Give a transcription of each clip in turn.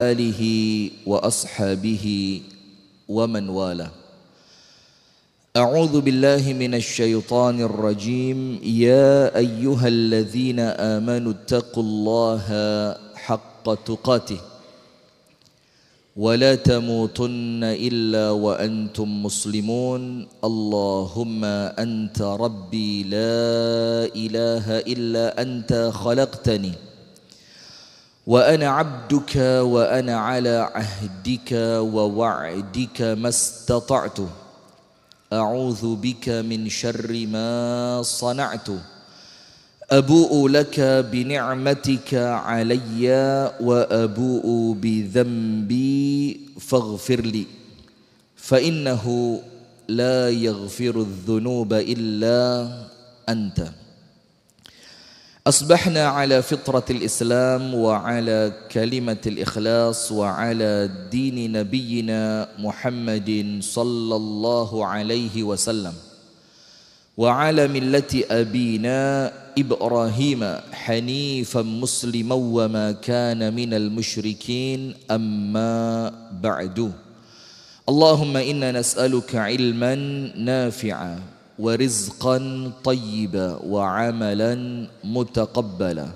آله وأصحابه ومن والاه. أعوذ بالله من الشيطان الرجيم. يا أيها الذين آمنوا اتقوا الله حق تقاته ولا تموتن إلا وأنتم مسلمون. اللهم أنت ربي لا إله إلا أنت خلقتني وأنا عبدك وأنا على عهدك ووعدك ما استطعت. أعوذ بك من شر ما صنعت. أبوء لك بنعمتك علي وأبوء بذنبي فاغفر لي فإنه لا يغفر الذنوب إلا أنت. أصبحنا على فطرة الإسلام وعلى كلمة الإخلاص وعلى دين نبينا محمد صلى الله عليه وسلم وعلى ملة أبينا إبراهيم حنيفا مسلما وما كان من المشركين. أما بعد، اللهم إنا نسألك علما نافعا ورزقا طيبا وعملا متقبلا.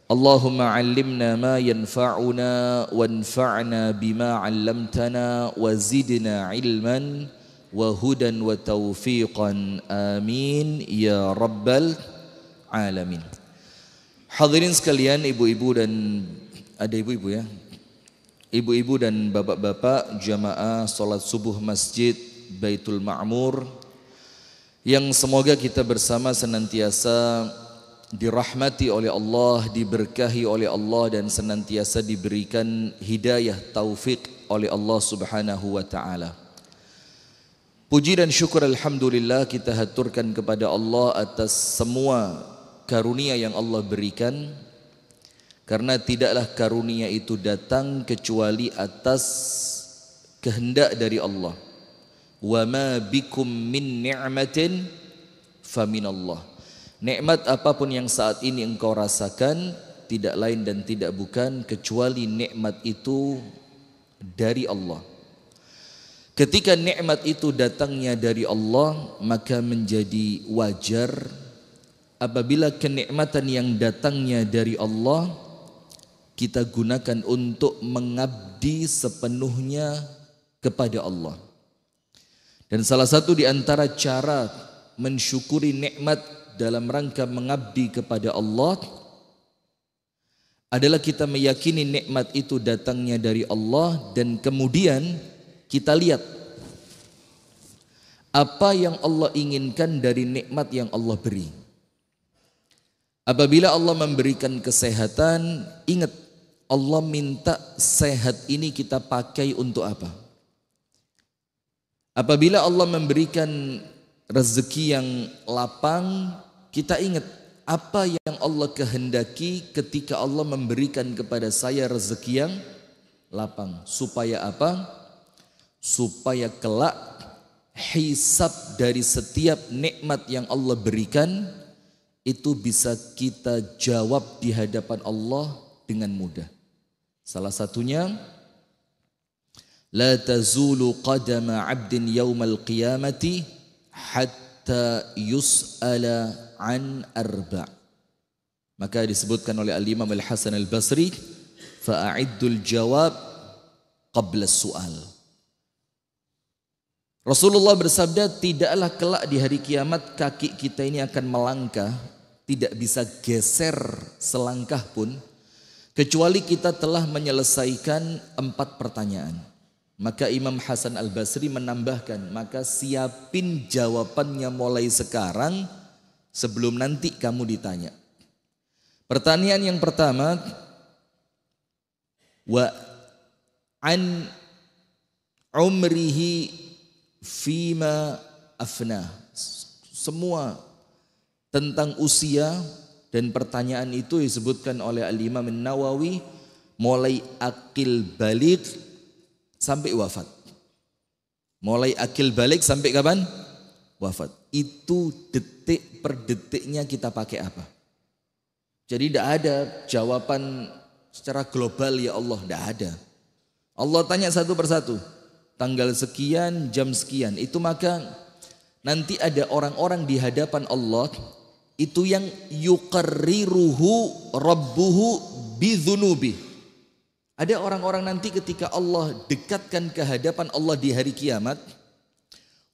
اللهم علمنا ما ينفعنا وانفعنا بما علمتنا وزدنا علما وهدى وتوفيقا. آمين ya rabbal alamin. Hadirin sekalian, ibu-ibu dan ada ibu-ibu ya, ibu-ibu dan bapak-bapak jamaah salat subuh Masjid Baitul Ma'mur, yang semoga kita bersama senantiasa dirahmati oleh Allah, diberkahi oleh Allah, dan senantiasa diberikan hidayah taufik oleh Allah Subhanahu wa taala. Puji dan syukur alhamdulillah kita haturkan kepada Allah atas semua karunia yang Allah berikan, karena tidaklah karunia itu datang kecuali atas kehendak dari Allah. Wa ma bikum min ni'matin faminallah. Nikmat apapun yang saat ini engkau rasakan tidak lain dan tidak bukan kecuali nikmat itu dari Allah. Ketika nikmat itu datangnya dari Allah, maka menjadi wajar apabila kenikmatan yang datangnya dari Allah kita gunakan untuk mengabdi sepenuhnya kepada Allah. Dan salah satu di antara cara mensyukuri nikmat dalam rangka mengabdi kepada Allah adalah kita meyakini nikmat itu datangnya dari Allah, dan kemudian kita lihat apa yang Allah inginkan dari nikmat yang Allah beri. Apabila Allah memberikan kesehatan, ingat Allah minta sehat ini kita pakai untuk apa? Apabila Allah memberikan rezeki yang lapang, kita ingat apa yang Allah kehendaki ketika Allah memberikan kepada saya rezeki yang lapang. Supaya apa? Supaya kelak hisab dari setiap nikmat yang Allah berikan itu bisa kita jawab di hadapan Allah dengan mudah. Salah satunya, la tazulu qadama 'abdin yaumal qiyamati hatta yus'ala an arba'. Maka disebutkan oleh Al-Imam Al-Hasan Al-Basri, fa'a'iddul jawab qabla su'al. Rasulullah bersabda, tidaklah kelak di hari kiamat kaki kita ini akan melangkah, tidak bisa geser selangkah pun, kecuali kita telah menyelesaikan 4 pertanyaan. Maka Imam Hasan Al-Basri menambahkan, maka siapin jawabannya mulai sekarang sebelum nanti kamu ditanya. Pertanyaan yang pertama, wa an umrihi fima afna. Semua tentang usia dan pertanyaan itu disebutkan oleh Al-Imam An-Nawawi mulai akil balik sampai wafat. Mulai akil balik sampai kapan? Wafat. Itu detik per detiknya kita pakai apa? Jadi tidak ada jawaban secara global ya Allah, tidak ada. Allah tanya satu persatu, tanggal sekian, jam sekian. Itu maka nanti ada orang-orang di hadapan Allah itu yang yuqarriruhu rabbuhu bidzunubi. Ada orang-orang nanti ketika Allah dekatkan ke hadapan Allah di hari kiamat,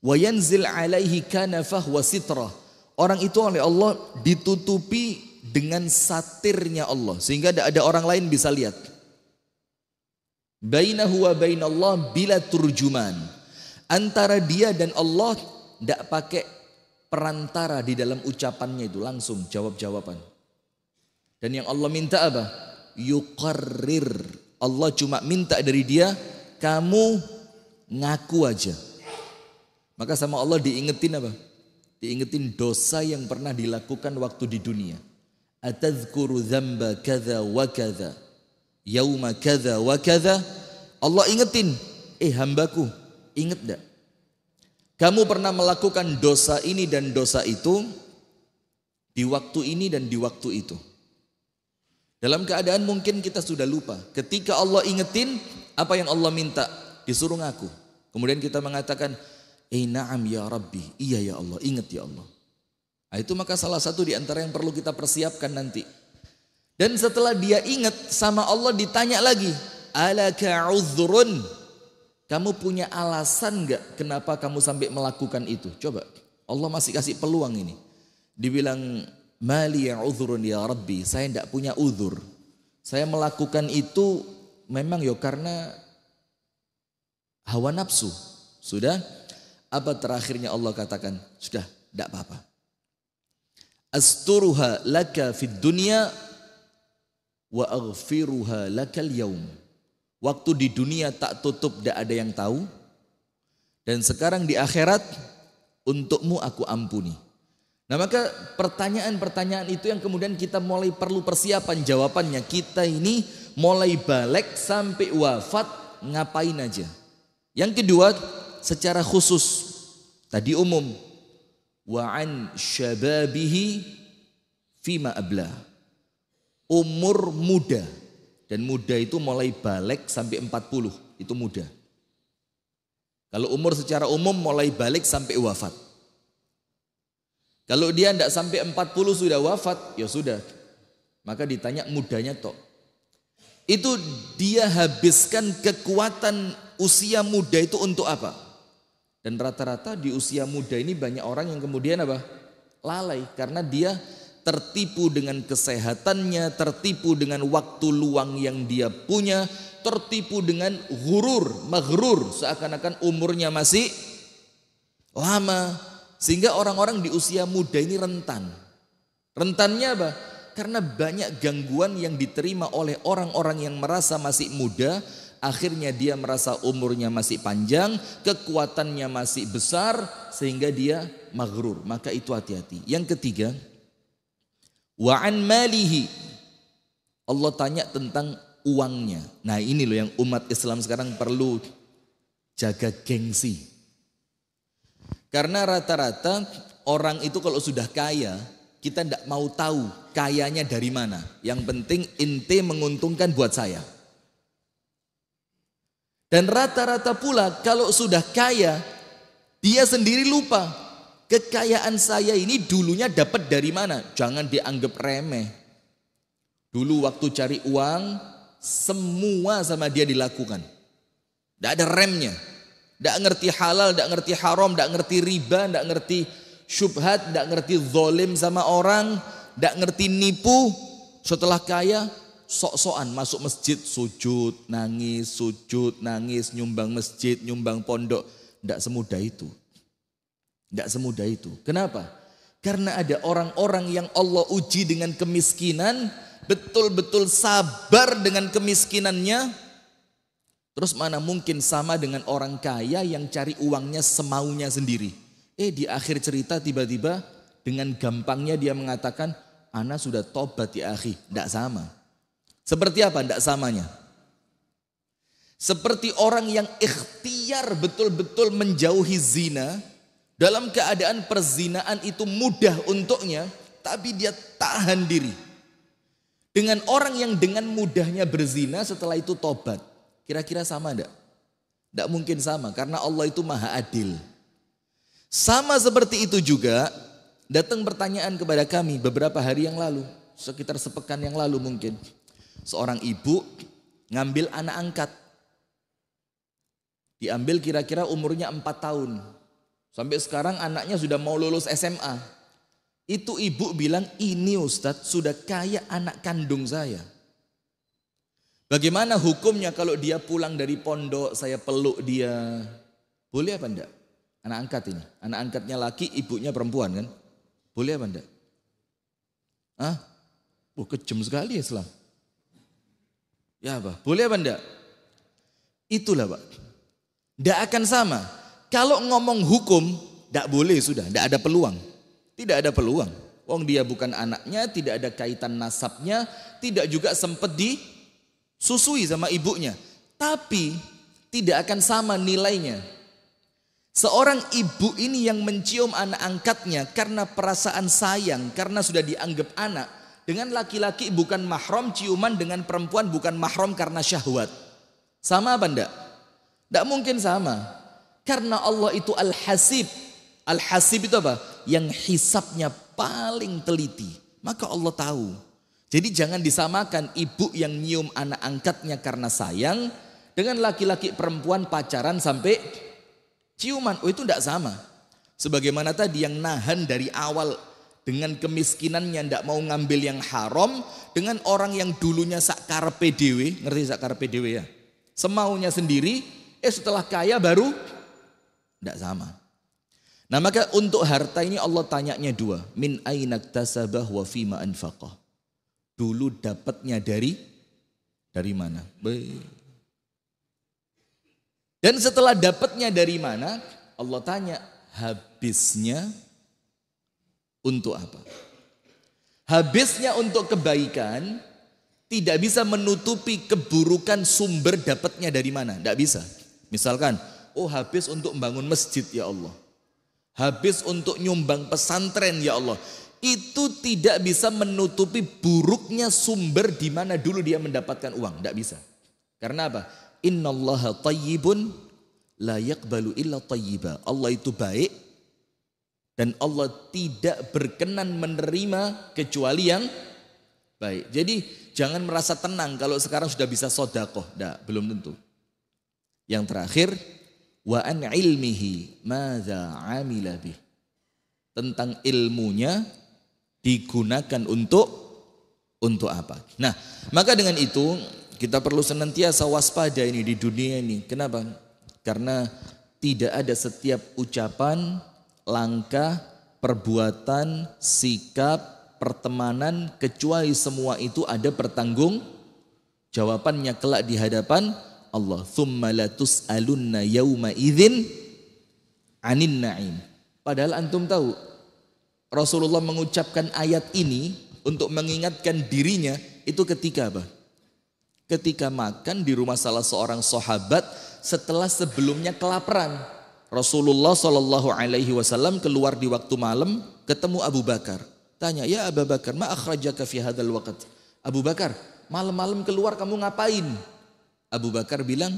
wa yanzil alaihi kanafah wa sitrah. Orang itu oleh Allah ditutupi dengan satirnya Allah sehingga tidak ada orang lain bisa lihat. Bainahu wa bainallah bila turjuman. Antara dia dan Allah tidak pakai perantara di dalam ucapannya, itu langsung jawab-jawaban. Dan yang Allah minta apa? Yuqarrir. Allah cuma minta dari dia, kamu ngaku aja. Maka sama Allah diingetin apa? Diingetin dosa yang pernah dilakukan waktu di dunia. Atadzkuru dzamba kadza wa kadza yauma kadza wa kadza. Allah ingetin, hambaku, inget enggak? Kamu pernah melakukan dosa ini dan dosa itu di waktu ini dan di waktu itu. Dalam keadaan mungkin kita sudah lupa. Ketika Allah ingetin, apa yang Allah minta? Disuruh ngaku. Kemudian kita mengatakan, na'am ya Rabbi, iya ya Allah, ingat ya Allah. Nah, itu maka salah satu di antara yang perlu kita persiapkan nanti. Dan setelah dia ingat, sama Allah ditanya lagi, alaka uzrun, kamu punya alasan enggak kenapa kamu sampai melakukan itu? Coba, Allah masih kasih peluang ini. Dibilang, mali ya uzrun ya Rabbi, saya tidak punya uzur. Saya melakukan itu memang karena hawa nafsu. Sudah? Apa terakhirnya Allah katakan? Sudah, tidak apa-apa. Asturuha laka fid dunya wa aghfiruha lakal yaum. Waktu di dunia tak tutup, tidak ada yang tahu. Dan sekarang di akhirat, untukmu aku ampuni. Nah maka pertanyaan-pertanyaan itu yang kemudian kita mulai perlu persiapan jawabannya. Kita ini mulai balik sampai wafat ngapain aja. Yang kedua secara khusus, tadi umum. Wa'an syababihi fima abla. Umur muda. Dan muda itu mulai balik sampai 40. Itu muda. Kalau umur secara umum mulai balik sampai wafat. Kalau dia tidak sampai 40 sudah wafat, ya sudah. Maka ditanya mudanya tok. Itu dia habiskan kekuatan usia muda itu untuk apa? Dan rata-rata di usia muda ini banyak orang yang kemudian apa? Lalai. Karena dia tertipu dengan kesehatannya, tertipu dengan waktu luang yang dia punya, tertipu dengan maghrur. Seakan-akan umurnya masih lama. Sehingga orang-orang di usia muda ini rentan. Rentannya apa? Karena banyak gangguan yang diterima oleh orang-orang yang merasa masih muda. Akhirnya dia merasa umurnya masih panjang, kekuatannya masih besar, sehingga dia maghrur. Maka itu hati-hati. Yang ketiga, wa'an malihi. Allah tanya tentang uangnya. Nah ini loh yang umat Islam sekarang perlu jaga gengsi. Karena rata-rata orang itu kalau sudah kaya, kita tidak mau tahu kayanya dari mana. Yang penting ente menguntungkan buat saya. Dan rata-rata pula kalau sudah kaya, dia sendiri lupa. Kekayaan saya ini dulunya dapat dari mana? Jangan dianggap remeh. Dulu waktu cari uang, semua sama dia dilakukan. Tidak ada remnya. Tidak ngerti halal, tidak ngerti haram, tidak ngerti riba, tidak ngerti syubhat, tidak ngerti zalim sama orang, tidak ngerti nipu. Setelah kaya, sok-sokan masuk masjid, sujud, nangis, nyumbang masjid, nyumbang pondok. Tidak semudah itu. Tidak semudah itu. Kenapa? Karena ada orang-orang yang Allah uji dengan kemiskinan, betul-betul sabar dengan kemiskinannya. Terus mana mungkin sama dengan orang kaya yang cari uangnya semaunya sendiri. Di akhir cerita tiba-tiba dengan gampangnya dia mengatakan, ana sudah tobat ya akhi. Tidak sama. Seperti apa tidak samanya? Seperti orang yang ikhtiar betul-betul menjauhi zina. Dalam keadaan perzinaan itu mudah untuknya. Tapi dia tahan diri. dengan orang yang dengan mudahnya berzina setelah itu tobat. Kira-kira sama enggak? Enggak mungkin sama karena Allah itu maha adil. Sama seperti itu juga datang pertanyaan kepada kami beberapa hari yang lalu. Sekitar sepekan yang lalu mungkin. Seorang ibu ngambil anak angkat. Diambil kira-kira umurnya 4 tahun. Sampai sekarang anaknya sudah mau lulus SMA. Itu ibu bilang, ini Ustadz sudah kayak anak kandung saya. Bagaimana hukumnya kalau dia pulang dari pondok, saya peluk dia. Boleh apa enggak? Anak angkat ini. Anak angkatnya laki, ibunya perempuan kan? Boleh apa enggak? Hah? Oh, kejam sekali ya Islam. Ya apa? Boleh apa enggak? Itulah Pak. Enggak akan sama. Kalau ngomong hukum, enggak boleh sudah. Enggak ada peluang. Tidak ada peluang. Wong dia bukan anaknya, tidak ada kaitan nasabnya, tidak juga sempat disusui sama ibunya. Tapi tidak akan sama nilainya. Seorang ibu ini yang mencium anak angkatnya karena perasaan sayang, karena sudah dianggap anak. Dengan laki-laki bukan mahram, ciuman dengan perempuan bukan mahram karena syahwat. Sama apa enggak? Enggak mungkin sama. Karena Allah itu Al-Hasib. Al-Hasib itu apa? Yang hisapnya paling teliti. Maka Allah tahu. Jadi jangan disamakan ibu yang nyium anak angkatnya karena sayang dengan laki-laki perempuan pacaran sampai ciuman. Oh itu tidak sama. Sebagaimana tadi yang nahan dari awal dengan kemiskinannya tidak mau ngambil yang haram dengan orang yang dulunya sak karepe dhewe, ngerti sak karepe dhewe ya? Semaunya sendiri, setelah kaya baru tidak sama. Nah maka untuk harta ini Allah tanyanya dua. Min ainak tasabah wa fima anfaqah. Dulu dapatnya dari mana? Dan setelah dapatnya dari mana? Allah tanya habisnya untuk apa? Habisnya untuk kebaikan tidak bisa menutupi keburukan sumber dapatnya dari mana. Tidak bisa. Misalkan, habis untuk membangun masjid ya Allah. Habis untuk nyumbang pesantren ya Allah. Itu tidak bisa menutupi buruknya sumber di mana dulu dia mendapatkan uang. Tidak bisa. Karena apa? Innallaha tayyibun la yaqbalu illa tayyiba. Allah itu baik dan Allah tidak berkenan menerima kecuali yang baik. Jadi jangan merasa tenang kalau sekarang sudah bisa sedekah. Tidak, belum tentu. Yang terakhir, wa an ilmihi madza amila bih. Tentang ilmunya digunakan untuk apa. Nah, maka dengan itu kita perlu senantiasa waspada ini di dunia ini. Kenapa? Karena tidak ada setiap ucapan, langkah, perbuatan, sikap, pertemanan kecuali semua itu ada pertanggung jawabannya kelak di hadapan Allah. Tsumma latus'alunna yauma idzin 'anin na'im. Padahal antum tahu Rasulullah mengucapkan ayat ini untuk mengingatkan dirinya itu ketika apa? Ketika makan di rumah salah seorang sahabat setelah sebelumnya kelaparan. Rasulullah Shallallahu Alaihi Wasallam keluar di waktu malam ketemu Abu Bakar. Tanya, ya Abu Bakar, ma akhrajaka fi hadzal waqt? Abu Bakar, malam-malam keluar kamu ngapain? Abu Bakar bilang,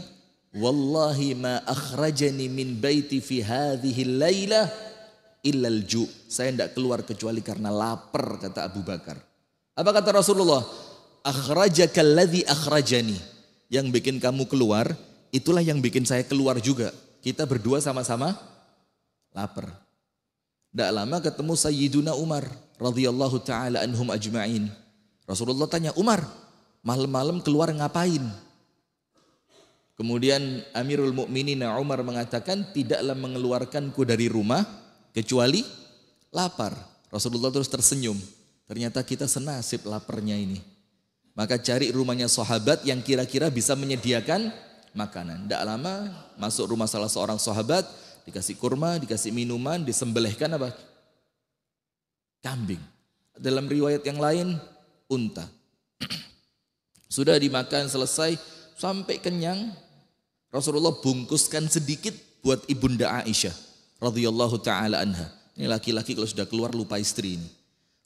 wallahi ma akhrajani min baiti fi hadhihi lailah illal ju'. Saya tidak keluar kecuali karena lapar, kata Abu Bakar. Apa kata Rasulullah? Akhrajaka alladhi akhrajani. Yang bikin kamu keluar, itulah yang bikin saya keluar juga. Kita berdua sama-sama lapar. Tidak lama ketemu Sayyiduna Umar radhiyallahu taala anhum ajma'in. Rasulullah tanya, Umar, malam-malam keluar ngapain? Kemudian Amirul Mukminin Umar mengatakan, tidaklah mengeluarkanku dari rumah kecuali lapar. Rasulullah terus tersenyum. Ternyata kita senasib laparnya ini. Maka cari rumahnya sahabat yang kira-kira bisa menyediakan makanan. Tidak lama masuk rumah salah seorang sahabat, dikasih kurma, dikasih minuman, disembelihkan apa? Kambing. Dalam riwayat yang lain, unta. Sudah dimakan selesai, sampai kenyang, Rasulullah bungkuskan sedikit buat ibunda Aisyah radhiyallahu taala anha. Ini laki-laki kalau sudah keluar lupa istri ini.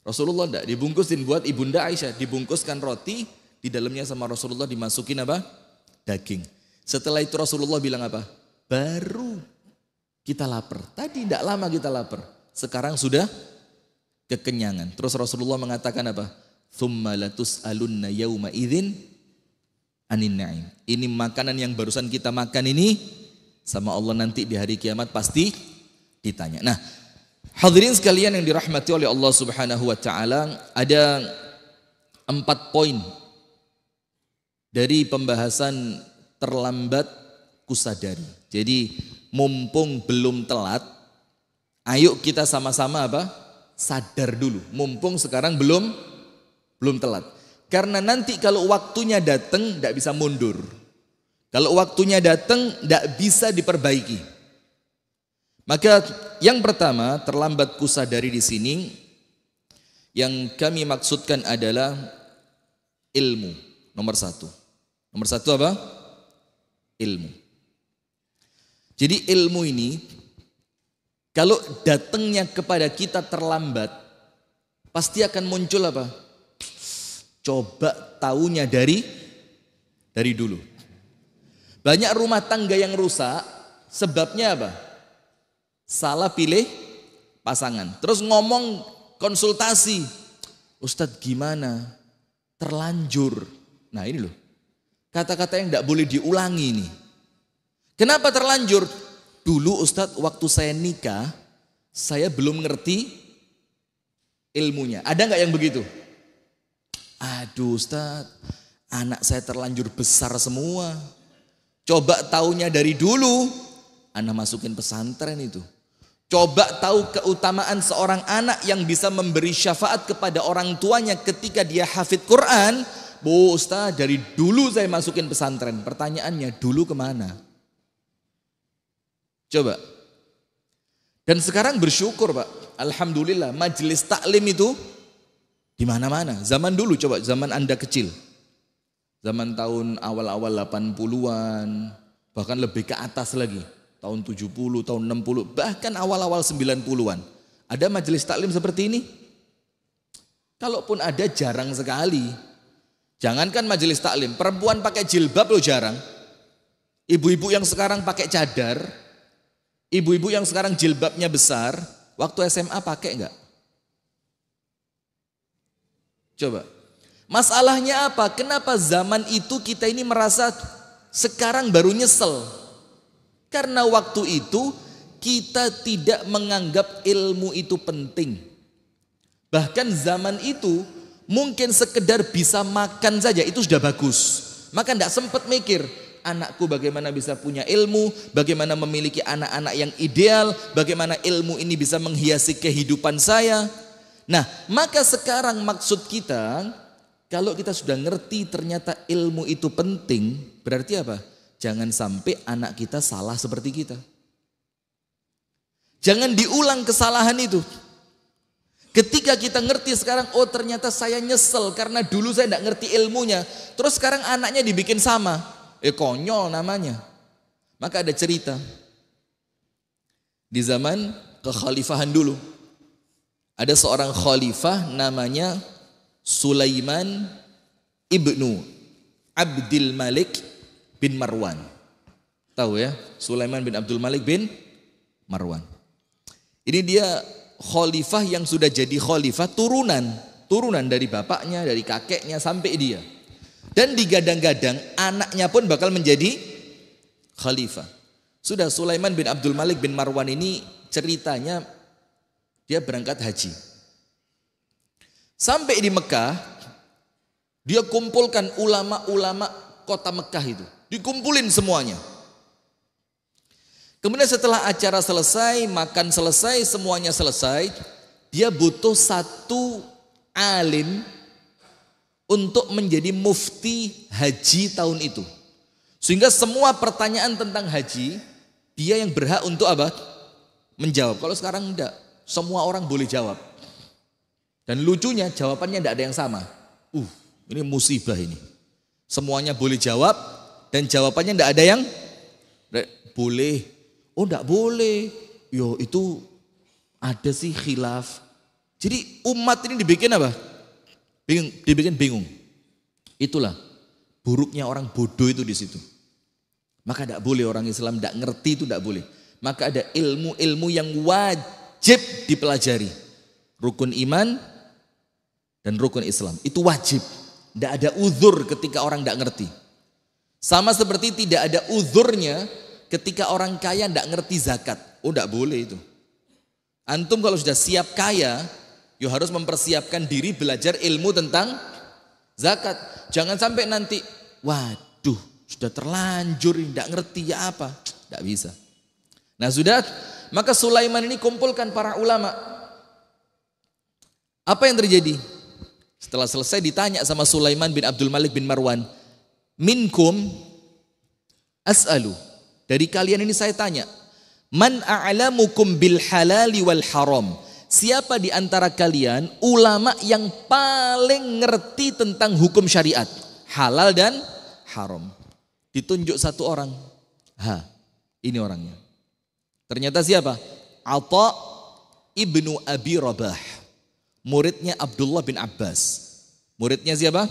Rasulullah enggak, dibungkusin buat Ibunda Aisyah, dibungkuskan roti, di dalamnya sama Rasulullah dimasukin apa? Daging. Setelah itu Rasulullah bilang apa? Baru kita lapar. Tadi tidak lama kita lapar. Sekarang sudah kekenyangan. Terus Rasulullah mengatakan apa? Tsumma latus'alunna yauma idzin anin na'im. Ini makanan yang barusan kita makan ini sama Allah nanti di hari kiamat pasti ditanya. Nah, hadirin sekalian yang dirahmati oleh Allah Subhanahu wa taala, ada 4 poin dari pembahasan terlambat kusadari. Jadi mumpung belum telat, ayo kita sama-sama apa? Sadar dulu. Mumpung sekarang belum telat. Karena nanti kalau waktunya datang tidak bisa mundur. Kalau waktunya datang tidak bisa diperbaiki. Maka yang pertama, terlambat kusadari di sini yang kami maksudkan adalah ilmu. Nomor 1. Nomor 1 apa? Ilmu. Jadi ilmu ini kalau datangnya kepada kita terlambat, pasti akan muncul apa? Coba tahunya dari dulu. Banyak rumah tangga yang rusak, sebabnya apa? Salah pilih pasangan. Terus ngomong konsultasi, Ustadz gimana? Terlanjur. Nah ini loh, kata-kata yang tidak boleh diulangi nih. Kenapa terlanjur? Dulu Ustadz waktu saya nikah, saya belum ngerti ilmunya. Ada nggak yang begitu? Aduh Ustadz, anak saya terlanjur besar semua. Coba taunya dari dulu, anak masukin pesantren itu. Coba tahu keutamaan seorang anak yang bisa memberi syafaat kepada orang tuanya ketika dia hafidz Quran. Bu Ustadz, dari dulu saya masukin pesantren. Pertanyaannya, dulu kemana? Coba. Dan sekarang bersyukur Pak, alhamdulillah majelis taklim itu di mana-mana. Zaman dulu coba, zaman Anda kecil. Zaman tahun awal-awal 80-an, bahkan lebih ke atas lagi. Tahun 70, tahun 60, bahkan awal-awal 90-an. Ada majelis taklim seperti ini? Kalaupun ada jarang sekali. Jangankan majelis taklim, perempuan pakai jilbab loh jarang. Ibu-ibu yang sekarang pakai cadar, ibu-ibu yang sekarang jilbabnya besar, waktu SMA pakai enggak? Coba. Masalahnya apa? Kenapa zaman itu kita ini merasa sekarang baru nyesel? Karena waktu itu kita tidak menganggap ilmu itu penting. Bahkan zaman itu mungkin sekedar bisa makan saja itu sudah bagus. Maka tidak sempat mikir, anakku bagaimana bisa punya ilmu, bagaimana memiliki anak-anak yang ideal, bagaimana ilmu ini bisa menghiasi kehidupan saya. Nah, maka sekarang maksud kita, kalau kita sudah ngerti ternyata ilmu itu penting, berarti apa? Jangan sampai anak kita salah seperti kita. Jangan diulang kesalahan itu. Ketika kita ngerti sekarang, oh ternyata saya nyesel karena dulu saya tidak ngerti ilmunya. Terus sekarang anaknya dibikin sama. Konyol namanya. Maka ada cerita. Di zaman kekhalifahan dulu. Ada seorang khalifah namanya Sulaiman ibnu Abdul Malik bin Marwan. Tahu ya, Sulaiman bin Abdul Malik bin Marwan. Ini dia khalifah yang sudah jadi khalifah turunan dari bapaknya, dari kakeknya sampai dia. Dan digadang-gadang anaknya pun bakal menjadi khalifah. Sudah Sulaiman bin Abdul Malik bin Marwan ini ceritanya dia berangkat haji. Sampai di Mekah, dia kumpulkan ulama-ulama kota Mekah itu. Dikumpulin semuanya. Kemudian setelah acara selesai, makan selesai, semuanya selesai, dia butuh satu alim untuk menjadi mufti haji tahun itu. Sehingga semua pertanyaan tentang haji, dia yang berhak untuk apa? Menjawab. Kalau sekarang enggak, semua orang boleh jawab. Dan lucunya jawabannya enggak ada yang sama. Ini musibah ini. Semuanya boleh jawab dan jawabannya enggak ada yang boleh. Oh enggak boleh. Yo itu ada sih khilaf. Jadi umat ini dibikin apa? Dibikin bingung. Itulah buruknya orang bodoh itu di situ. Maka tidak boleh orang Islam tidak ngerti, itu tidak boleh. Maka ada ilmu-ilmu yang wajib dipelajari. Rukun iman dan rukun Islam. Itu wajib. Tidak ada uzur ketika orang tidak ngerti. Sama seperti tidak ada uzurnya ketika orang kaya tidak ngerti zakat. Oh tidak boleh itu. Antum kalau sudah siap kaya, you harus mempersiapkan diri belajar ilmu tentang zakat. Jangan sampai nanti, waduh sudah terlanjur tidak ngerti ya apa. Tidak bisa. Nah sudah, maka Sulaiman ini kumpulkan para ulama. Apa yang terjadi? Setelah selesai ditanya sama Sulaiman bin Abdul Malik bin Marwan, minkum as'alu, dari kalian ini saya tanya, man a'lamukum bil halali wal haram, siapa di antara kalian ulama yang paling ngerti tentang hukum syariat, halal dan haram? Ditunjuk satu orang, ini orangnya. Ternyata siapa? Atha ibnu Abi Rabah, muridnya Abdullah bin Abbas. Muridnya siapa?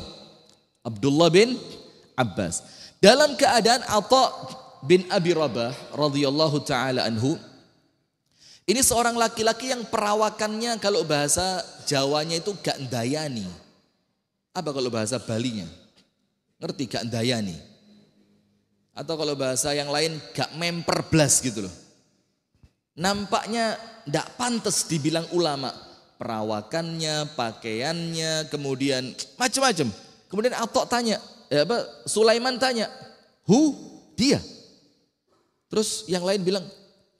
Abdullah bin Abbas. Dalam keadaan Atha bin Abi Rabah radhiyallahu taala anhu, ini seorang laki-laki yang perawakannya kalau bahasa Jawanya itu gak ndayani. Apa kalau bahasa Balinya? Ngerti gak ndayani? Atau kalau bahasa yang lain gak memper blas gitu loh. Nampaknya ndak pantas dibilang ulama. Perawakannya, pakaiannya, kemudian macam-macam. Kemudian Atha tanya, Sulaiman tanya, dia. Terus yang lain bilang,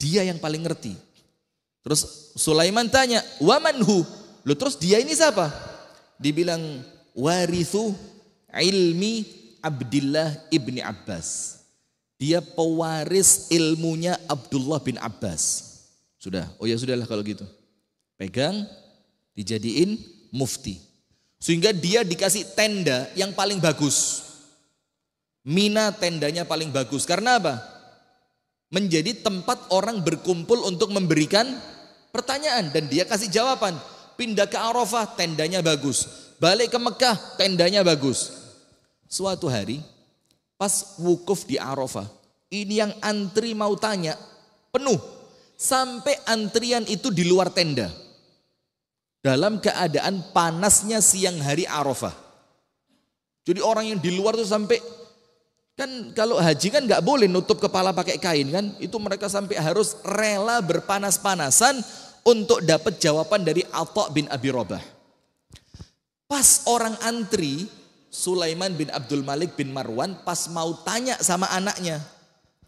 dia yang paling ngerti. Terus Sulaiman tanya, wamanhu? Loh terus dia ini siapa? Dibilang, warithu ilmi Abdullah ibni Abbas. Dia pewaris ilmunya Abdullah bin Abbas. Sudah, oh ya sudahlah kalau gitu. Pegang, dijadiin mufti. Sehingga dia dikasih tenda yang paling bagus. Mina tendanya paling bagus. Karena apa? Menjadi tempat orang berkumpul untuk memberikan pertanyaan. Dan dia kasih jawaban. Pindah ke Arafah, tendanya bagus. Balik ke Mekah, tendanya bagus. Suatu hari, pas wukuf di Arafah, ini yang antri mau tanya, penuh. Sampai antrian itu di luar tenda. Dalam keadaan panasnya siang hari Arafah. Jadi orang yang di luar itu sampai, kan kalau haji kan gak boleh nutup kepala pakai kain kan. Itu mereka sampai harus rela berpanas-panasan untuk dapat jawaban dari Atha bin Abi Rabah. Pas orang antri, Sulaiman bin Abdul Malik bin Marwan pas mau tanya sama anaknya,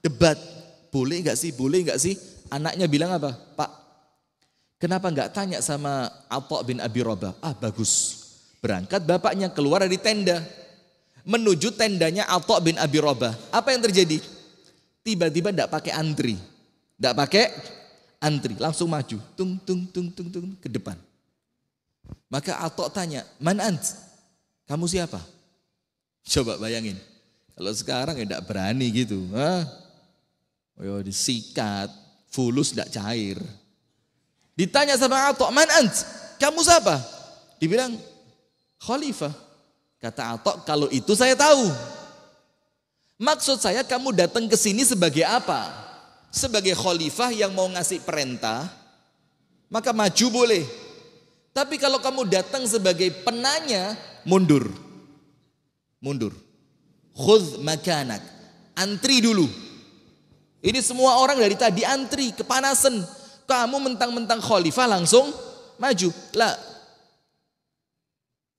debat, boleh gak sih, boleh gak sih? Anaknya bilang apa? Pak, kenapa gak tanya sama Atha bin Abi Rabah? Bagus. Berangkat bapaknya keluar dari tenda, menuju tendanya Atha bin Abi Rabah. Apa yang terjadi? Tiba-tiba gak pakai antri. Gak pakai antri, langsung maju, tung ke depan. Maka Atha tanya, man ant? Kamu siapa? Coba bayangin, kalau sekarang ya tidak berani gitu. Oh, disikat, fulus tidak cair. Ditanya sama Atha, man ant? Kamu siapa? Dibilang, khalifah. Kata Atha, kalau itu saya tahu. Maksud saya kamu datang ke sini sebagai apa? Sebagai khalifah yang mau ngasih perintah, maka maju boleh. Tapi kalau kamu datang sebagai penanya, mundur. Mundur. Khudh makanak. Antri dulu. Ini semua orang dari tadi antri, kepanasan. Kamu mentang-mentang khalifah langsung maju. La.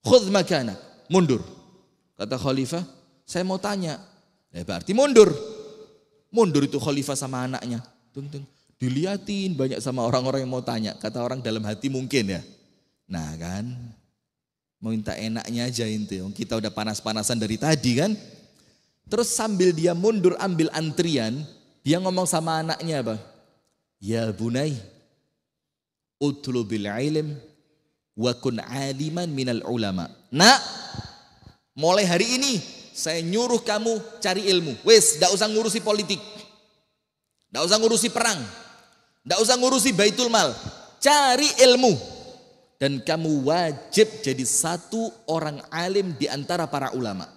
Khudh makanak. Mundur. Kata khalifah, saya mau tanya. Berarti mundur. Mundur itu khalifah sama anaknya. Diliatin banyak sama orang-orang yang mau tanya. Kata orang dalam hati mungkin ya. Nah kan, mau minta enaknya aja itu. Kita udah panas-panasan dari tadi kan. Terus sambil dia mundur ambil antrian, dia ngomong sama anaknya apa? Ya bunai, utlubil ilm wa kun aliman minal ulama. Nak, mulai hari ini saya nyuruh kamu cari ilmu. Wes, gak usah ngurusi politik. Gak usah ngurusi perang. Gak usah ngurusi baitul mal. Cari ilmu. dan kamu wajib jadi satu orang alim di antara para ulama.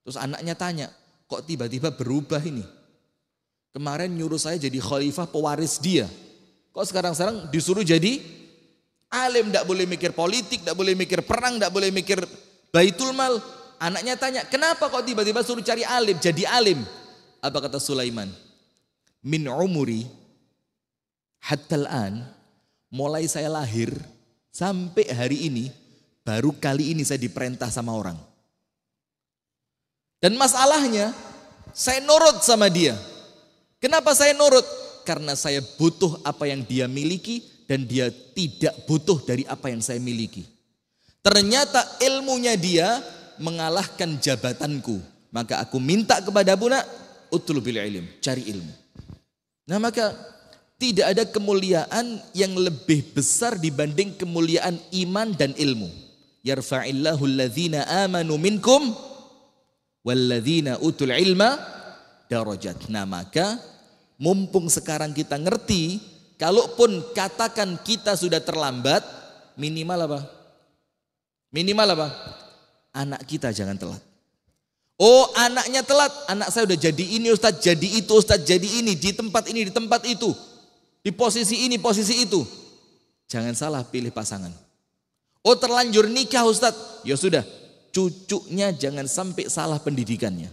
Terus anaknya tanya, kok tiba-tiba berubah ini? Kemarin nyuruh saya jadi khalifah pewaris dia. Kok sekarang disuruh jadi alim, tidak boleh mikir politik, tidak boleh mikir perang, tidak boleh mikir baitul mal. Anaknya tanya, kenapa kok tiba-tiba suruh cari alim, jadi alim? Apa kata Sulaiman? Min umuri hatta al-an, mulai saya lahir sampai hari ini, baru kali ini saya diperintah sama orang. Dan masalahnya, saya nurut sama dia. Kenapa saya nurut? Karena saya butuh apa yang dia miliki dan dia tidak butuh dari apa yang saya miliki. Ternyata ilmunya dia mengalahkan jabatanku. Maka aku minta kepada Buna, utlubil ilm, cari ilmu. Nah maka tidak ada kemuliaan yang lebih besar dibanding kemuliaan iman dan ilmu. Yarfa'illahu alladhina amanu minkum walladhina utul ilma darajat. Nah maka mumpung sekarang kita ngerti, kalaupun katakan kita sudah terlambat, minimal apa? Minimal apa? Anak kita jangan telat. Oh anaknya telat, anak saya udah jadi ini Ustadz, jadi itu Ustadz, jadi ini, di tempat ini, di tempat itu. Di posisi ini, posisi itu. Jangan salah pilih pasangan. Oh terlanjur nikah Ustadz. Ya sudah, cucunya jangan sampai salah pendidikannya.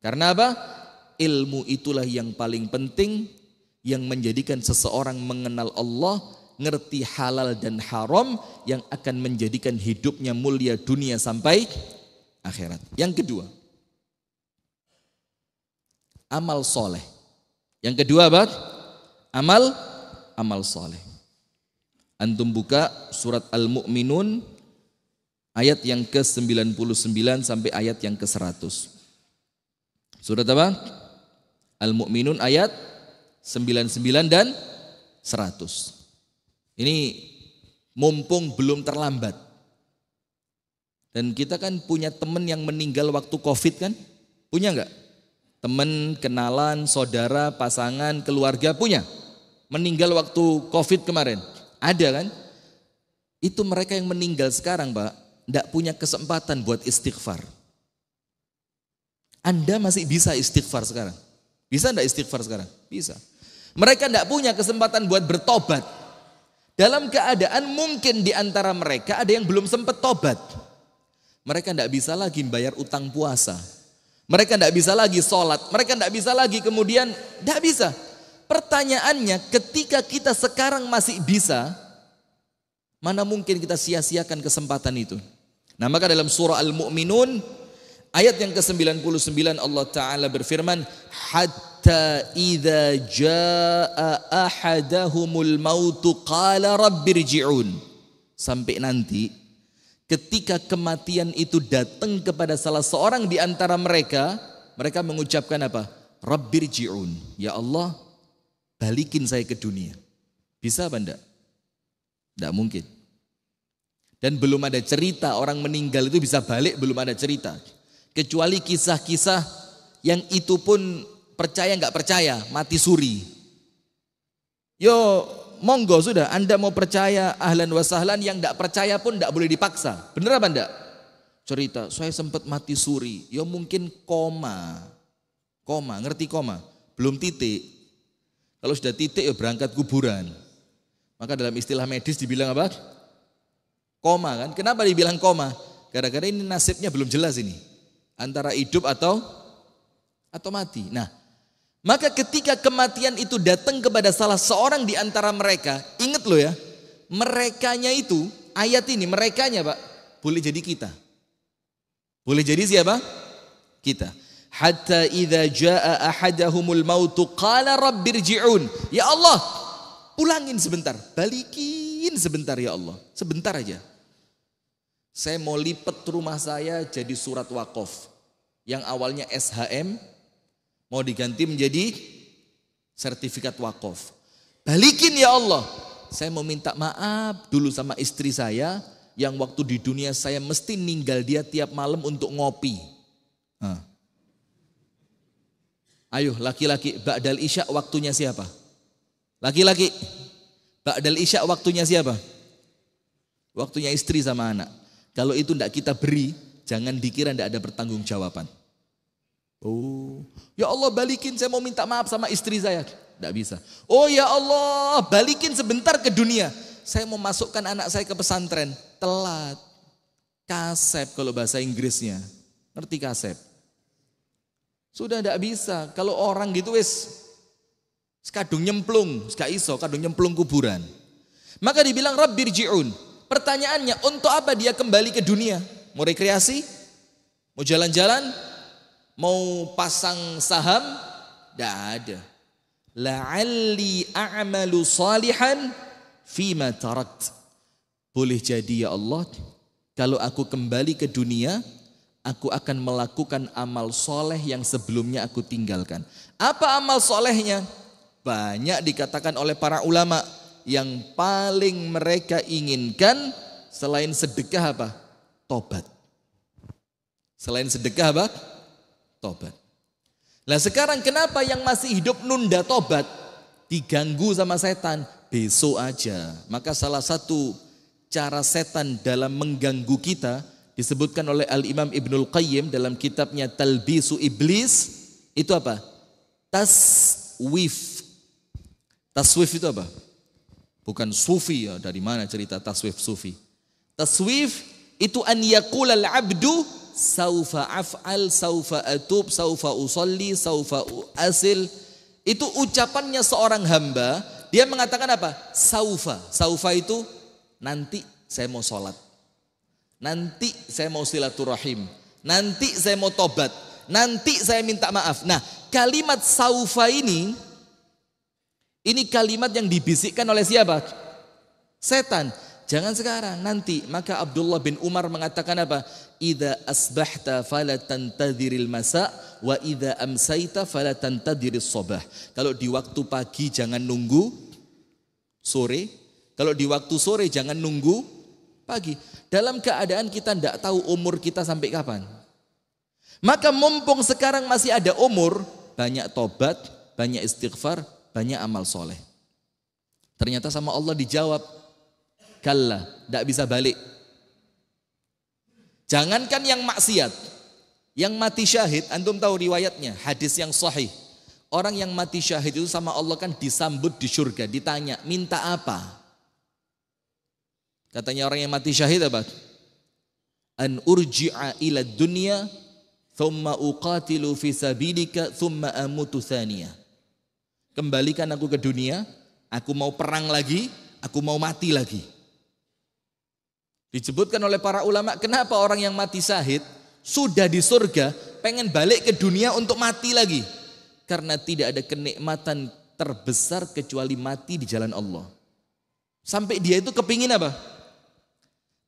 Karena apa? Ilmu itulah yang paling penting, yang menjadikan seseorang mengenal Allah, ngerti halal dan haram, yang akan menjadikan hidupnya mulia dunia sampai akhirat. Yang kedua, amal soleh. Yang kedua apa? Amal soleh. Antum buka surat Al-Mu'minun ayat yang ke-99 sampai ayat yang ke-100. Surat apa? Al-Mu'minun ayat 99 dan 100. Ini mumpung belum terlambat. Dan kita kan punya teman yang meninggal waktu Covid kan? Punya enggak? Teman, kenalan, saudara, pasangan, keluarga punya? Meninggal waktu Covid kemarin? Ada kan? Itu mereka yang meninggal sekarang Pak, tidak punya kesempatan buat istighfar. Anda masih bisa istighfar sekarang? Bisa tidak istighfar sekarang? Bisa. Mereka tidak punya kesempatan buat bertobat. Dalam keadaan mungkin di antara mereka ada yang belum sempat tobat. Mereka tidak bisa lagi bayar utang puasa. Mereka tidak bisa lagi sholat. Mereka tidak bisa lagi kemudian, tidak bisa. Pertanyaannya, ketika kita sekarang masih bisa, mana mungkin kita sia-siakan kesempatan itu? Nah maka dalam surah Al-Mu'minun ayat yang ke-99 Allah Ta'ala berfirman, hatta idza jaa ahadahumul mautu qala rabbirji'un. Sampai nanti ketika kematian itu datang kepada salah seorang di antara mereka, mereka mengucapkan apa? Rabbirji'un. Ya Allah, balikin saya ke dunia. Bisa apa enggak? Enggak mungkin. Dan belum ada cerita orang meninggal itu bisa balik, belum ada cerita. Kecuali kisah-kisah yang itu pun percaya enggak percaya, mati suri. Yo monggo sudah, Anda mau percaya ahlan wa sahlan, yang enggak percaya pun enggak boleh dipaksa. Bener apa enggak? Cerita, saya sempat mati suri. Yo mungkin koma. Koma, ngerti koma? Belum titik. Kalau sudah titik ya berangkat kuburan. Maka dalam istilah medis dibilang apa? Koma kan? Kenapa dibilang koma? Gara-gara ini nasibnya belum jelas ini. Antara hidup atau mati. Nah, maka ketika kematian itu datang kepada salah seorang di antara mereka, ingat loh ya, merekanya itu, ayat ini merekanya Pak, boleh jadi kita. Boleh jadi siapa? Kita. Hatta idza jaa ahadahumul mautu qala rabbirji'un. Ya Allah, pulangin sebentar, balikin sebentar ya Allah, sebentar aja. Saya mau lipat rumah saya jadi surat wakaf. Yang awalnya SHM mau diganti menjadi sertifikat wakaf. Balikin ya Allah. Saya mau minta maaf dulu sama istri saya yang waktu di dunia saya mesti ninggal dia tiap malam untuk ngopi. Ayo laki-laki, ba'dal isya waktunya siapa? Laki-laki, ba'dal isya waktunya siapa? Waktunya istri sama anak. Kalau itu tidak kita beri, jangan dikira tidak ada pertanggungjawaban. Oh, ya Allah balikin, saya mau minta maaf sama istri saya. Tidak bisa. Oh ya Allah, balikin sebentar ke dunia. Saya mau masukkan anak saya ke pesantren. Telat. Kasep kalau bahasa Inggrisnya. Ngerti kasep? Sudah tidak bisa. Kalau orang gitu kadung nyemplung, gak iso, kadung nyemplung kuburan. Maka dibilang Rabbirji'un. Pertanyaannya, untuk apa dia kembali ke dunia? Mau rekreasi? Mau jalan-jalan? Mau pasang saham? Tidak ada. La'alli a'malu salihan fima tarakt. Boleh jadi ya Allah, kalau aku kembali ke dunia, aku akan melakukan amal soleh yang sebelumnya aku tinggalkan. Apa amal solehnya? Banyak dikatakan oleh para ulama. Yang paling mereka inginkan selain sedekah apa? Tobat. Selain sedekah apa? Tobat. Nah sekarang kenapa yang masih hidup nunda tobat? Diganggu sama setan. Besok aja. Maka salah satu cara setan dalam mengganggu kita disebutkan oleh Al-Imam Ibnul Qayyim dalam kitabnya Talbisu Iblis. Itu apa? Taswif. Taswif itu apa? Bukan sufi ya, dari mana cerita taswif sufi? Taswif itu an yaqula al-abdu saufa af'al, saufa atub, saufa usalli, saufa asil. Itu ucapannya seorang hamba, dia mengatakan apa? Saufa. Saufa itu nanti saya mau sholat. Nanti saya mau silaturahim. Nanti saya mau tobat. Nanti saya minta maaf. Nah, kalimat saufa ini kalimat yang dibisikkan oleh siapa? Setan. Jangan sekarang, nanti. Maka Abdullah bin Umar mengatakan apa? Idza asbahta fala tantadhiril masa wa idza amsayta fala tantadhiris sabah. Kalau di waktu pagi jangan nunggu sore, kalau di waktu sore jangan nunggu pagi. Dalam keadaan kita tidak tahu umur kita sampai kapan. Maka mumpung sekarang masih ada umur, banyak tobat, banyak istighfar, banyak amal soleh. Ternyata sama Allah dijawab, kalla, tidak bisa balik. Jangankan yang maksiat, yang mati syahid, antum tahu riwayatnya, hadis yang sahih. Orang yang mati syahid itu sama Allah kan disambut di surga, ditanya, minta apa? Katanya orang yang mati syahid apa? An urji'a ila dunya, thumma uqatilu fi sabilika, thumma amutu thaniyah. Kembalikan aku ke dunia, aku mau perang lagi, aku mau mati lagi. Disebutkan oleh para ulama, kenapa orang yang mati syahid sudah di surga, pengen balik ke dunia untuk mati lagi? Karena tidak ada kenikmatan terbesar kecuali mati di jalan Allah. Sampai dia itu kepingin apa?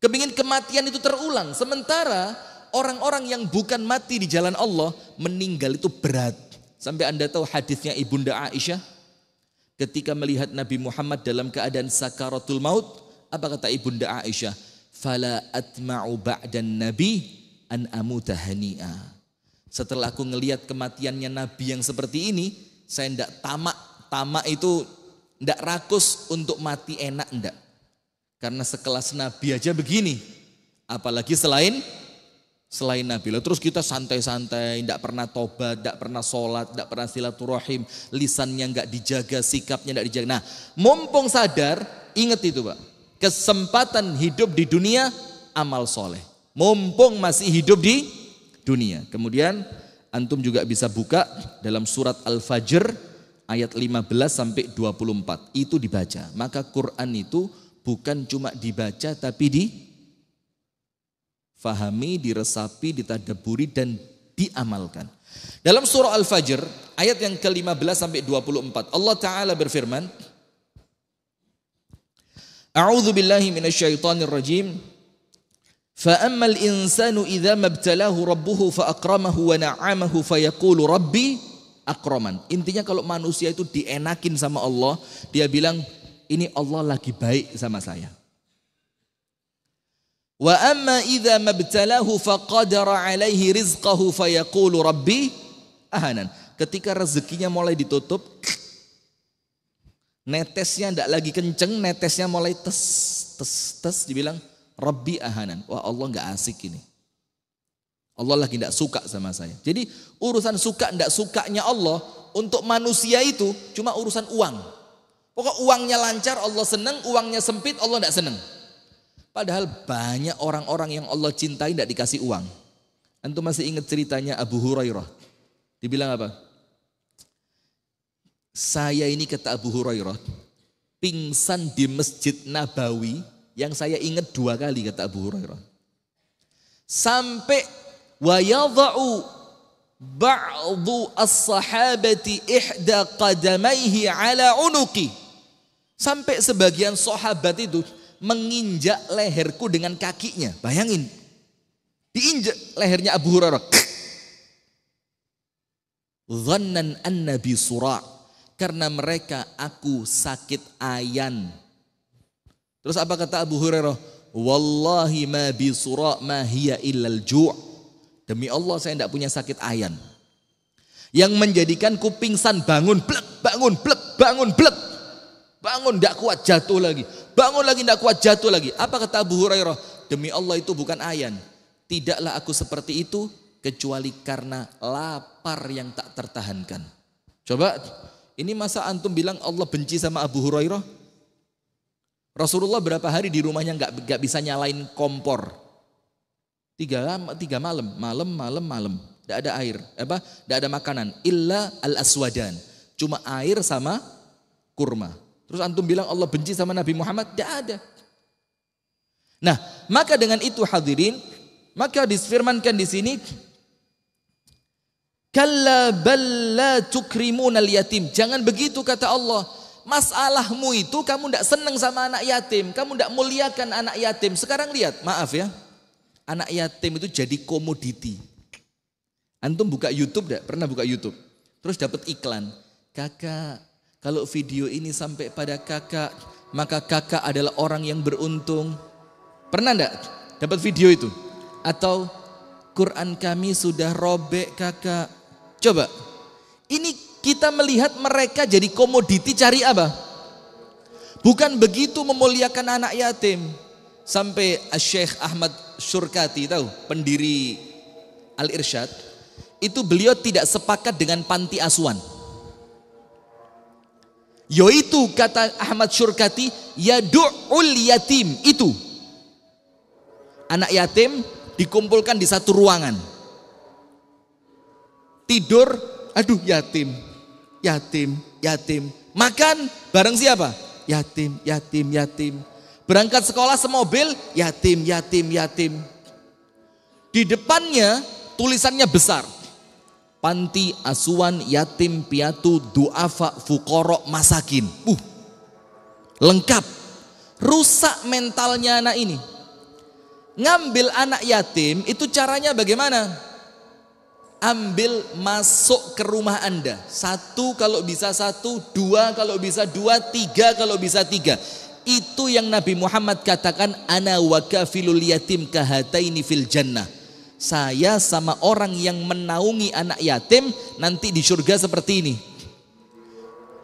Kepingin kematian itu terulang. Sementara orang-orang yang bukan mati di jalan Allah, meninggal itu berat. Sampai Anda tahu hadisnya Ibunda Aisyah ketika melihat Nabi Muhammad dalam keadaan sakaratul maut, apa kata Ibunda Aisyah? Fala atma'u ba'dan nabi an amuta hani'a. Setelah aku ngelihat kematiannya Nabi yang seperti ini, saya tidak tamak. Tamak itu tidak rakus untuk mati enak, enggak. Karena sekelas Nabi aja begini, apalagi selain Nabi. Terus kita santai-santai, tidak pernah tobat, tidak pernah sholat, tidak pernah silaturahim, lisannya nggak dijaga, sikapnya nggak dijaga. Nah, mumpung sadar, ingat itu Pak, kesempatan hidup di dunia, amal soleh. Mumpung masih hidup di dunia. Kemudian antum juga bisa buka dalam surat Al-Fajr ayat 15 sampai 24. Itu dibaca. Maka Quran itu bukan cuma dibaca tapi difahami, diresapi, ditadaburi dan diamalkan. Dalam surah Al-Fajr ayat yang ke-15 sampai 24 Allah Ta'ala berfirman, A'udzu billahi minasyaitonir rajim. Fa ammal insanu idza mabtalahu rabbuhu fa akramahu wa na'amahu fa yaqulu rabbi akraman. Intinya kalau manusia itu dienakin sama Allah, dia bilang ini Allah lagi baik sama saya. Wa amma idza mabtalahu faqadara alaihi rizqahu fayaqulu rabbi ahanan. Ketika rezekinya mulai ditutup, netesnya enggak lagi kenceng, netesnya mulai tes, dibilang Rabbi ahanan. Wah, Allah nggak asik ini. Allah lagi tidak suka sama saya. Jadi urusan suka tidak sukanya Allah untuk manusia itu cuma urusan uang. Pokok uangnya lancar Allah senang, uangnya sempit Allah tidak senang. Padahal banyak orang-orang yang Allah cintai tidak dikasih uang. Antum masih ingat ceritanya Abu Hurairah? Dibilang apa? Saya ini kata Abu Hurairah pingsan di Masjid Nabawi yang saya ingat 2 kali kata Abu Hurairah. Sampai wa yadha'u ba'du as-sahabati ihda qadamaihi ala unuqi. Sampai sebagian sahabat itu menginjak leherku dengan kakinya. Bayangin. Diinjak lehernya Abu Hurairah. Dhannan annabi sura'. Karena mereka aku sakit ayan. Terus apa kata Abu Hurairah? Wallahi ma bi sura' ma hiya illal ju'. Demi Allah saya tidak punya sakit ayan. Yang menjadikanku pingsan bangun blek, bangun blek, bangun blek. Bangun tidak kuat jatuh lagi. Bangun lagi tidak kuat jatuh lagi. Apa kata Abu Hurairah? Demi Allah itu bukan ayan. Tidaklah aku seperti itu kecuali karena lapar yang tak tertahankan. Coba, ini masa antum bilang Allah benci sama Abu Hurairah? Rasulullah berapa hari di rumahnya nggak bisa nyalain kompor? 3 malam, tidak ada air, tidak ada makanan, illa al-aswadan, cuma air sama kurma. Terus antum bilang Allah benci sama Nabi Muhammad? Tidak ada. Nah, maka dengan itu hadirin, maka disfirmankan di sini, kalla bal la tukrimunal yatim. Jangan begitu kata Allah. Masalahmu itu kamu tidak senang sama anak yatim, kamu tidak muliakan anak yatim. Sekarang lihat, maaf ya. Anak yatim itu jadi komoditi. Antum buka YouTube enggak? Pernah buka YouTube? Terus dapat iklan. Kakak, kalau video ini sampai pada kakak, maka kakak adalah orang yang beruntung. Pernah enggak dapat video itu? Atau Quran kami sudah robek kakak. Coba. Ini kita melihat mereka jadi komoditi cari apa? Bukan begitu memuliakan anak yatim. Sampai Syekh Ahmad Syurkati, tahu, pendiri Al-Irsyad, itu beliau tidak sepakat dengan panti asuhan. Yaitu kata Ahmad Syurkati, yadu'ul yatim, itu anak yatim dikumpulkan di satu ruangan. Tidur, aduh yatim, yatim, yatim. Makan bareng siapa? Yatim, yatim, yatim. Berangkat sekolah semobil, yatim, yatim, yatim. Di depannya tulisannya besar. Panti asuhan yatim piatu duafa fuqara masakin. Lengkap. Rusak mentalnya anak ini. Ngambil anak yatim itu caranya bagaimana? Ambil masuk ke rumah Anda. 1 kalau bisa 1, 2 kalau bisa 2, 3 kalau bisa 3. Itu yang Nabi Muhammad katakan, ana wa kafilul yatim kahataini fil jannah. Saya sama orang yang menaungi anak yatim nanti di surga seperti ini.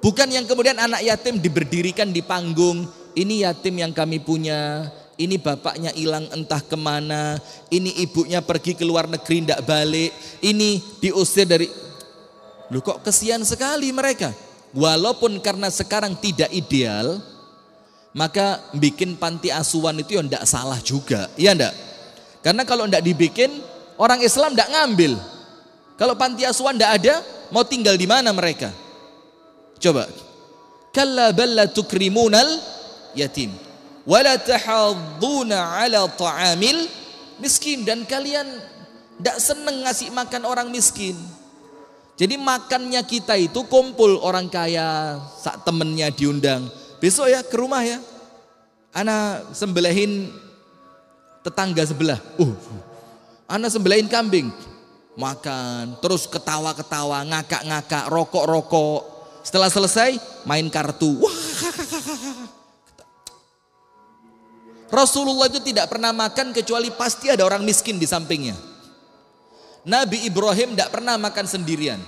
Bukan yang kemudian anak yatim diberdirikan di panggung. Ini yatim yang kami punya, ini bapaknya hilang entah kemana, ini ibunya pergi ke luar negeri tidak balik, ini diusir dari. Loh kok kesian sekali mereka. Walaupun karena sekarang tidak ideal, maka bikin panti asuhan itu ya tidak salah juga, iya enggak? Karena kalau tidak dibikin, orang Islam tidak ngambil. Kalau panti asuhan tidak ada, mau tinggal di mana mereka? Coba. Kalla balla tukrimunal yatim wala tahadduna ala ta'amil miskin, dan kalian tidak senang ngasih makan orang miskin. Jadi makannya kita itu kumpul orang kaya, sak temennya diundang. Besok ya ke rumah ya, ana sembelihin tetangga sebelah. Ana sembelihin kambing. Makan, terus ketawa-ketawa, ngakak-ngakak, rokok-rokok. Setelah selesai main kartu. Wah. Rasulullah itu tidak pernah makan kecuali pasti ada orang miskin di sampingnya. Nabi Ibrahim tidak pernah makan sendirian.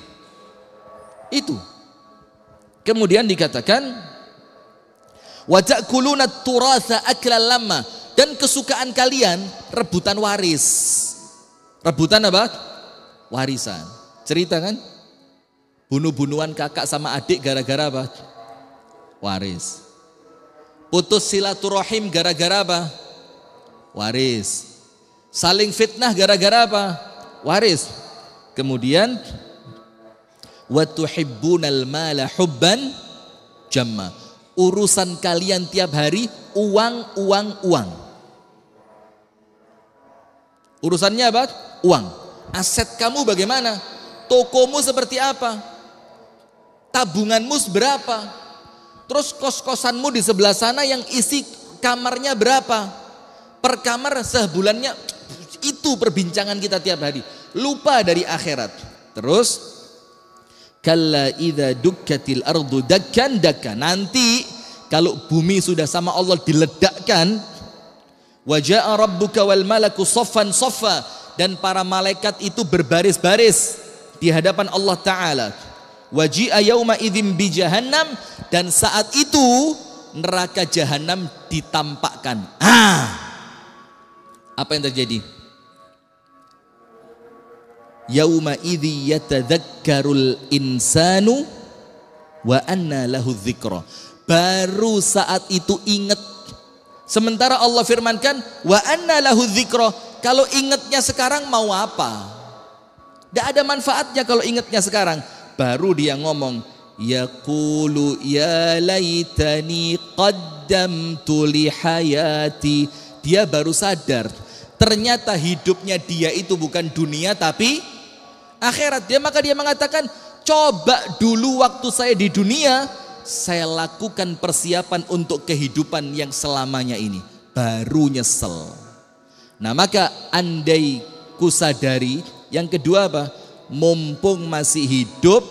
Itu. Kemudian dikatakan wa ta'kuluna turatha aklan lamma, Dan kesukaan kalian rebutan waris. Rebutan apa? Warisan. Cerita kan? Bunuh-bunuhan kakak sama adik gara-gara apa? Waris. Putus silaturahim gara-gara apa? Waris. Saling fitnah gara-gara apa? Waris. Kemudian wa tuhibbunal mala hubban jamma. Urusan kalian tiap hari uang, uang, uang. Urusannya apa? Uang. Aset kamu bagaimana? Tokomu seperti apa? Tabunganmu seberapa? Terus kos-kosanmu di sebelah sana yang isi kamarnya berapa? Per kamar sebulannya. Itu perbincangan kita tiap hari. Lupa dari akhirat. Terus kalla idza dukkatil ardu dakkan dakkan. Nanti kalau bumi sudah sama Allah diledakkan, wa jaa rabbuka wal malaku saffan saffa, dan para malaikat itu berbaris-baris di hadapan Allah Ta'ala. Waji'a yauma idzim bi jahannam, dan saat itu neraka jahanam ditampakkan. Apa yang terjadi? Yauma idzi yatadzakkarul insanu wa anna lahu dzikra. Baru saat itu ingat. Sementara Allah firmankan wa anna lahu dzikra. Kalau ingatnya sekarang mau apa? Tidak ada manfaatnya kalau ingatnya sekarang. Baru dia ngomong, yaqulu ya laitani qaddamtu li hayati. Dia baru sadar ternyata hidupnya dia itu bukan dunia tapi akhirat. Maka dia mengatakan, coba dulu waktu saya di dunia saya lakukan persiapan untuk kehidupan yang selamanya ini. Baru nyesel. Nah, maka andai kusadari, yang kedua apa? Mumpung masih hidup,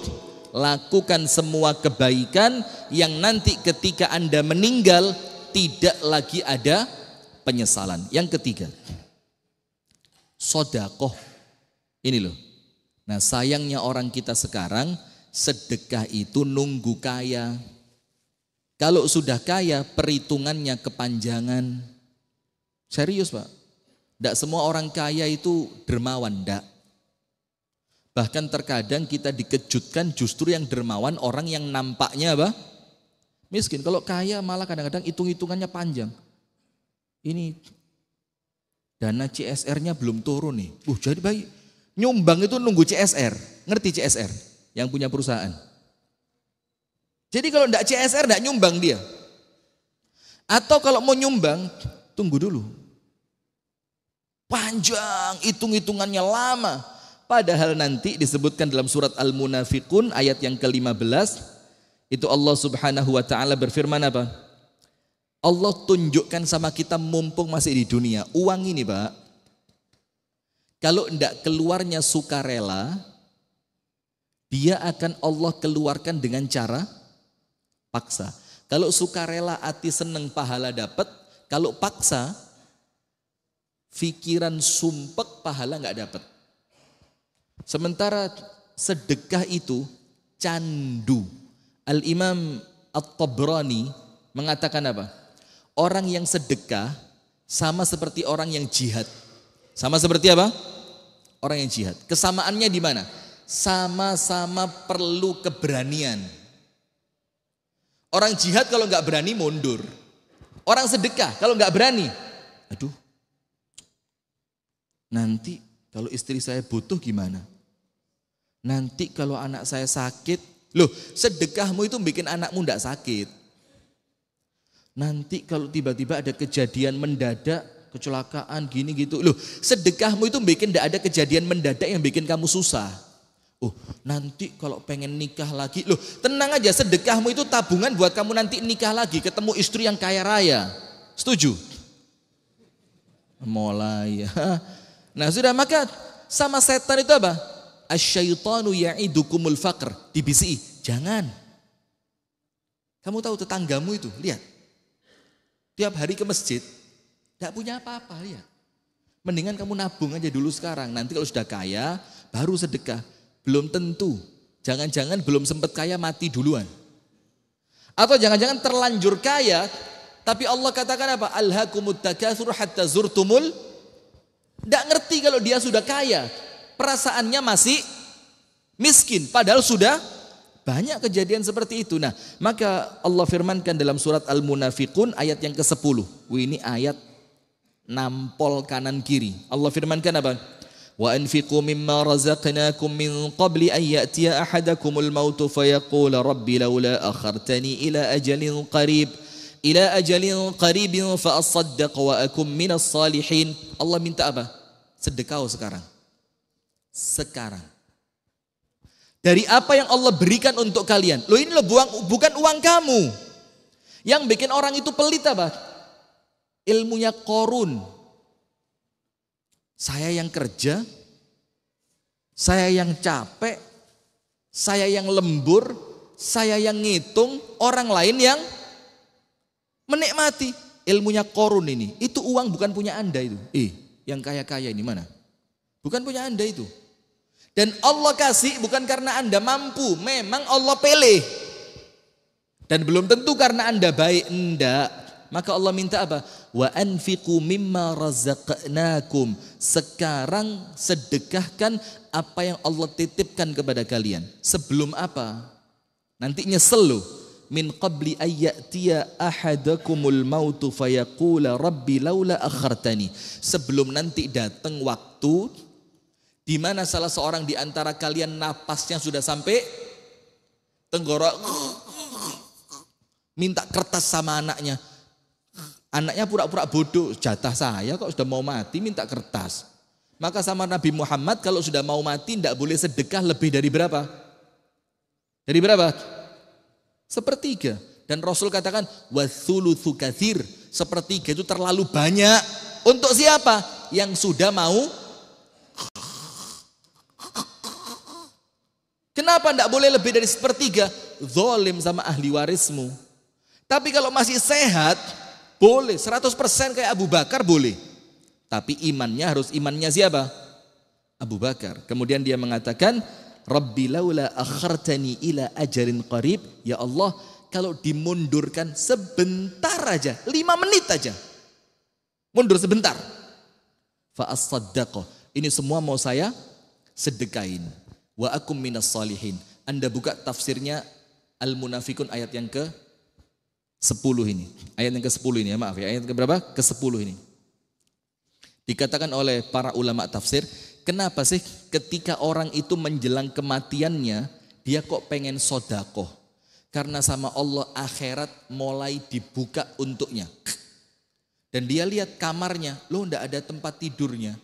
lakukan semua kebaikan yang nanti ketika Anda meninggal tidak lagi ada penyesalan. Yang ketiga, sedekah. Ini loh. Nah, sayangnya orang kita sekarang sedekah itu nunggu kaya. Kalau sudah kaya perhitungannya kepanjangan. Serius, Pak. Tidak semua orang kaya itu dermawan, tidak. Bahkan terkadang kita dikejutkan justru yang dermawan orang yang nampaknya apa? Miskin. Kalau kaya malah kadang-kadang hitung-hitungannya panjang. Ini dana CSR-nya belum turun nih. Jadi baik. Nyumbang itu nunggu CSR. Ngerti CSR? Yang punya perusahaan. Jadi kalau enggak CSR enggak nyumbang dia. Atau kalau mau nyumbang, tunggu dulu. Panjang, hitung-hitungannya lama. Padahal nanti disebutkan dalam surat Al-Munafiqun ayat yang ke-15, itu Allah Subhanahu wa taala berfirman apa? Allah tunjukkan sama kita mumpung masih di dunia. Uang ini, Pak, kalau enggak keluarnya sukarela, dia akan Allah keluarkan dengan cara paksa. Kalau sukarela hati seneng pahala dapat, kalau paksa pikiran sumpek pahala enggak dapat. Sementara sedekah itu candu. Al-Imam At-Tabrani mengatakan apa? Orang yang sedekah sama seperti orang yang jihad. Sama seperti apa? Orang yang jihad. Kesamaannya di mana? Sama-sama perlu keberanian. Orang jihad kalau nggak berani mundur. Orang sedekah kalau nggak berani, aduh, nanti kalau istri saya butuh gimana? Nanti kalau anak saya sakit, loh sedekahmu itu bikin anakmu nggak sakit. Nanti kalau tiba-tiba ada kejadian mendadak, kecelakaan gini gitu, loh sedekahmu itu bikin nggak ada kejadian mendadak yang bikin kamu susah. Oh nanti kalau pengen nikah lagi, loh tenang aja, sedekahmu itu tabungan buat kamu nanti nikah lagi, ketemu istri yang kaya raya. Setuju? Mulai ya. Nah sudah, maka sama setan itu apa? Asyaitanu ya'idukumul faqr. Dibisi, jangan. Kamu tahu tetanggamu itu, lihat. Tiap hari ke masjid, tidak punya apa-apa, lihat. Mendingan kamu nabung aja dulu sekarang. Nanti kalau sudah kaya, baru sedekah. Belum tentu. Jangan-jangan belum sempat kaya mati duluan. Atau jangan-jangan terlanjur kaya, Tapi Allah katakan apa? Alhaakumut takatsur hatta zurtumul. Tidak ngerti kalau dia sudah kaya. Perasaannya masih miskin. Padahal sudah banyak kejadian seperti itu. Nah, maka Allah firmankan dalam surat Al-Munafiqun ayat yang ke-10. Ini ayat nampol kanan kiri. Allah firmankan apa? Wa anfiqu mimma razaqnakum min qabli an ya'tiya ahadakumul mautu fayaqula rabbi laula akhartani ila ajalin qaribin fa asaddaq wa akum minas salihin. Allah minta apa? Sedekah sekarang. Sekarang. Dari apa yang Allah berikan untuk kalian. Loh ini bukan uang kamu. Yang bikin orang itu pelit apa? Ilmunya Qarun. Saya yang kerja, saya yang capek, saya yang lembur, saya yang ngitung, orang lain yang menikmati. Ilmunya Qarun ini. Itu uang bukan punya Anda itu. Yang kaya-kaya ini mana? Bukan punya Anda itu. Dan Allah kasih bukan karena Anda mampu, memang Allah pilih. Dan belum tentu karena Anda baik, enggak. Maka Allah minta apa? Wa anfiqu mimma razaqnakum. Sekarang sedekahkan apa yang Allah titipkan kepada kalian. Sebelum apa? Nanti nyesel loh. Min qabli ayyatiya ahadakumul mautu fayaqula rabbi laula akhartani. Sebelum nanti datang waktu di mana salah seorang di antara kalian napasnya sudah sampai tenggorok, minta kertas sama anaknya. Anaknya pura-pura bodoh, jatah saya kok sudah mau mati minta kertas. Maka sama Nabi Muhammad kalau sudah mau mati tidak boleh sedekah lebih dari berapa? Dari berapa? Sepertiga. Dan Rasul katakan wathulutsu katsir, sepertiga itu terlalu banyak. Untuk siapa? Yang sudah mau. Kenapa tidak boleh lebih dari sepertiga? Zalim sama ahli warismu. Tapi kalau masih sehat, boleh. 100% kayak Abu Bakar boleh. Tapi imannya harus imannya siapa? Abu Bakar. Kemudian dia mengatakan, Rabbi laula akhartani ila ajalin qarib. Ya Allah, kalau dimundurkan sebentar aja, 5 menit aja. Mundur sebentar. Fa as-saddaqah. Ini semua mau saya sedekain. Wa akum minas salihin. Anda buka tafsirnya Al-Munafiqun ayat yang ke-10 ini. Ayat yang ke-10 ini ya, maaf ya. Ayat ke berapa? Ke-10 ini. Dikatakan oleh para ulama tafsir, kenapa sih ketika orang itu menjelang kematiannya, dia kok pengen sodakoh? Karena sama Allah akhirat mulai dibuka untuknya. Dan dia lihat kamarnya, loh enggak ada tempat tidurnya.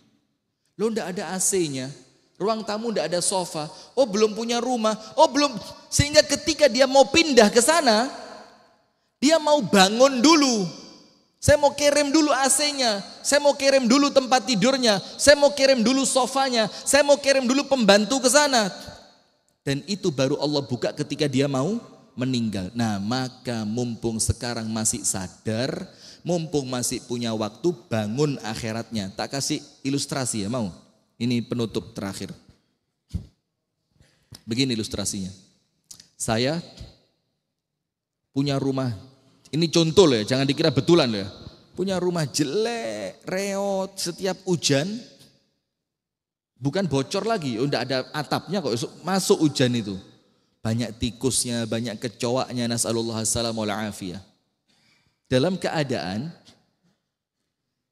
Loh enggak ada AC-nya. Ruang tamu enggak ada sofa. Oh belum punya rumah. Oh belum. Sehingga ketika dia mau pindah ke sana, dia mau bangun dulu. Saya mau kirim dulu AC-nya. Saya mau kirim dulu tempat tidurnya. Saya mau kirim dulu sofanya. Saya mau kirim dulu pembantu ke sana. Dan itu baru Allah buka ketika dia mau meninggal. Nah maka mumpung sekarang masih sadar, mumpung masih punya waktu, bangun akhiratnya. Tak kasih ilustrasi ya, mau? Ini penutup terakhir. Begini ilustrasinya. Saya punya rumah. Ini contoh loh ya, jangan dikira betulan loh ya. Punya rumah jelek, reot, setiap hujan bukan bocor lagi, enggak ada atapnya kok, masuk hujan itu. Banyak tikusnya, banyak kecoaknya, nas'alullah assalamu alaihi. Dalam keadaan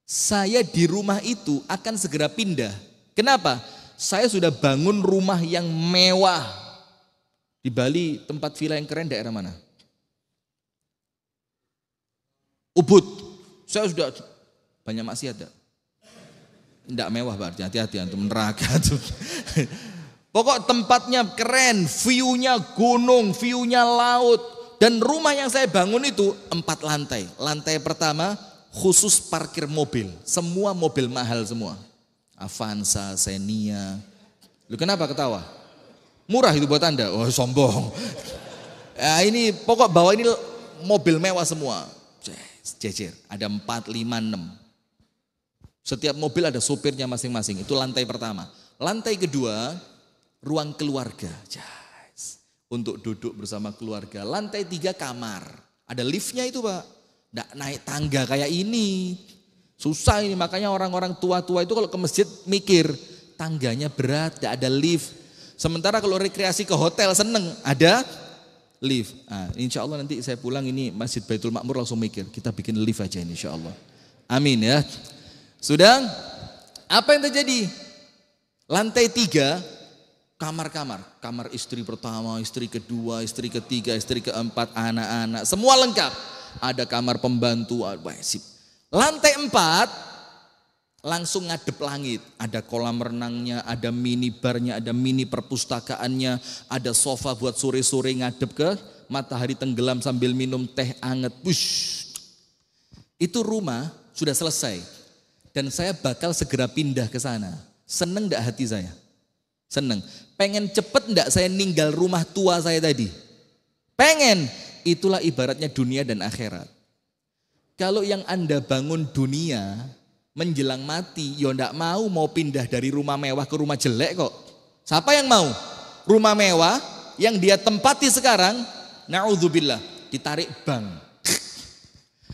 saya di rumah itu akan segera pindah. Kenapa? Saya sudah bangun rumah yang mewah. Di Bali tempat villa yang keren daerah mana? Ubud. Saya sudah banyak maksiat. Tidak mewah berarti, hati-hati antum neraka tuh. Pokok tempatnya keren, view-nya gunung, view-nya laut. Dan rumah yang saya bangun itu 4 lantai. Lantai pertama khusus parkir mobil. Semua mobil mahal semua. Avanza, Xenia. Lu kenapa ketawa? Murah itu buat Anda. Oh sombong. Ya, ini pokok bawah ini mobil mewah semua. Jejer, ada 4, 5, 6. Setiap mobil ada supirnya masing-masing. Itu lantai pertama. Lantai kedua, ruang keluarga. Untuk duduk bersama keluarga. Lantai 3 kamar. Ada liftnya itu Pak. Nggak naik tangga kayak ini. Susah ini, makanya orang-orang tua-tua itu kalau ke masjid mikir, tangganya berat, tidak ada lift. Sementara kalau rekreasi ke hotel seneng, ada lift. Nah, insya Allah nanti saya pulang ini Masjid Baitul Makmur langsung mikir, kita bikin lift aja ini insya Allah. Amin ya. Sudah, apa yang terjadi? Lantai 3, kamar-kamar. Kamar istri pertama, istri kedua, istri ketiga, istri keempat, anak-anak, semua lengkap. Ada kamar pembantu, lantai 4 langsung ngadep langit. Ada kolam renangnya, ada mini barnya, ada mini perpustakaannya, ada sofa buat sore-sore ngadep ke matahari tenggelam sambil minum teh anget. Push. Itu rumah sudah selesai dan saya bakal segera pindah ke sana. Seneng enggak hati saya? Seneng. Pengen cepet enggak saya ninggal rumah tua saya tadi? Pengen. Itulah ibaratnya dunia dan akhirat. Kalau yang Anda bangun dunia menjelang mati, ya enggak mau pindah dari rumah mewah ke rumah jelek kok. Siapa yang mau? Rumah mewah yang dia tempati sekarang, na'udzubillah, ditarik bank.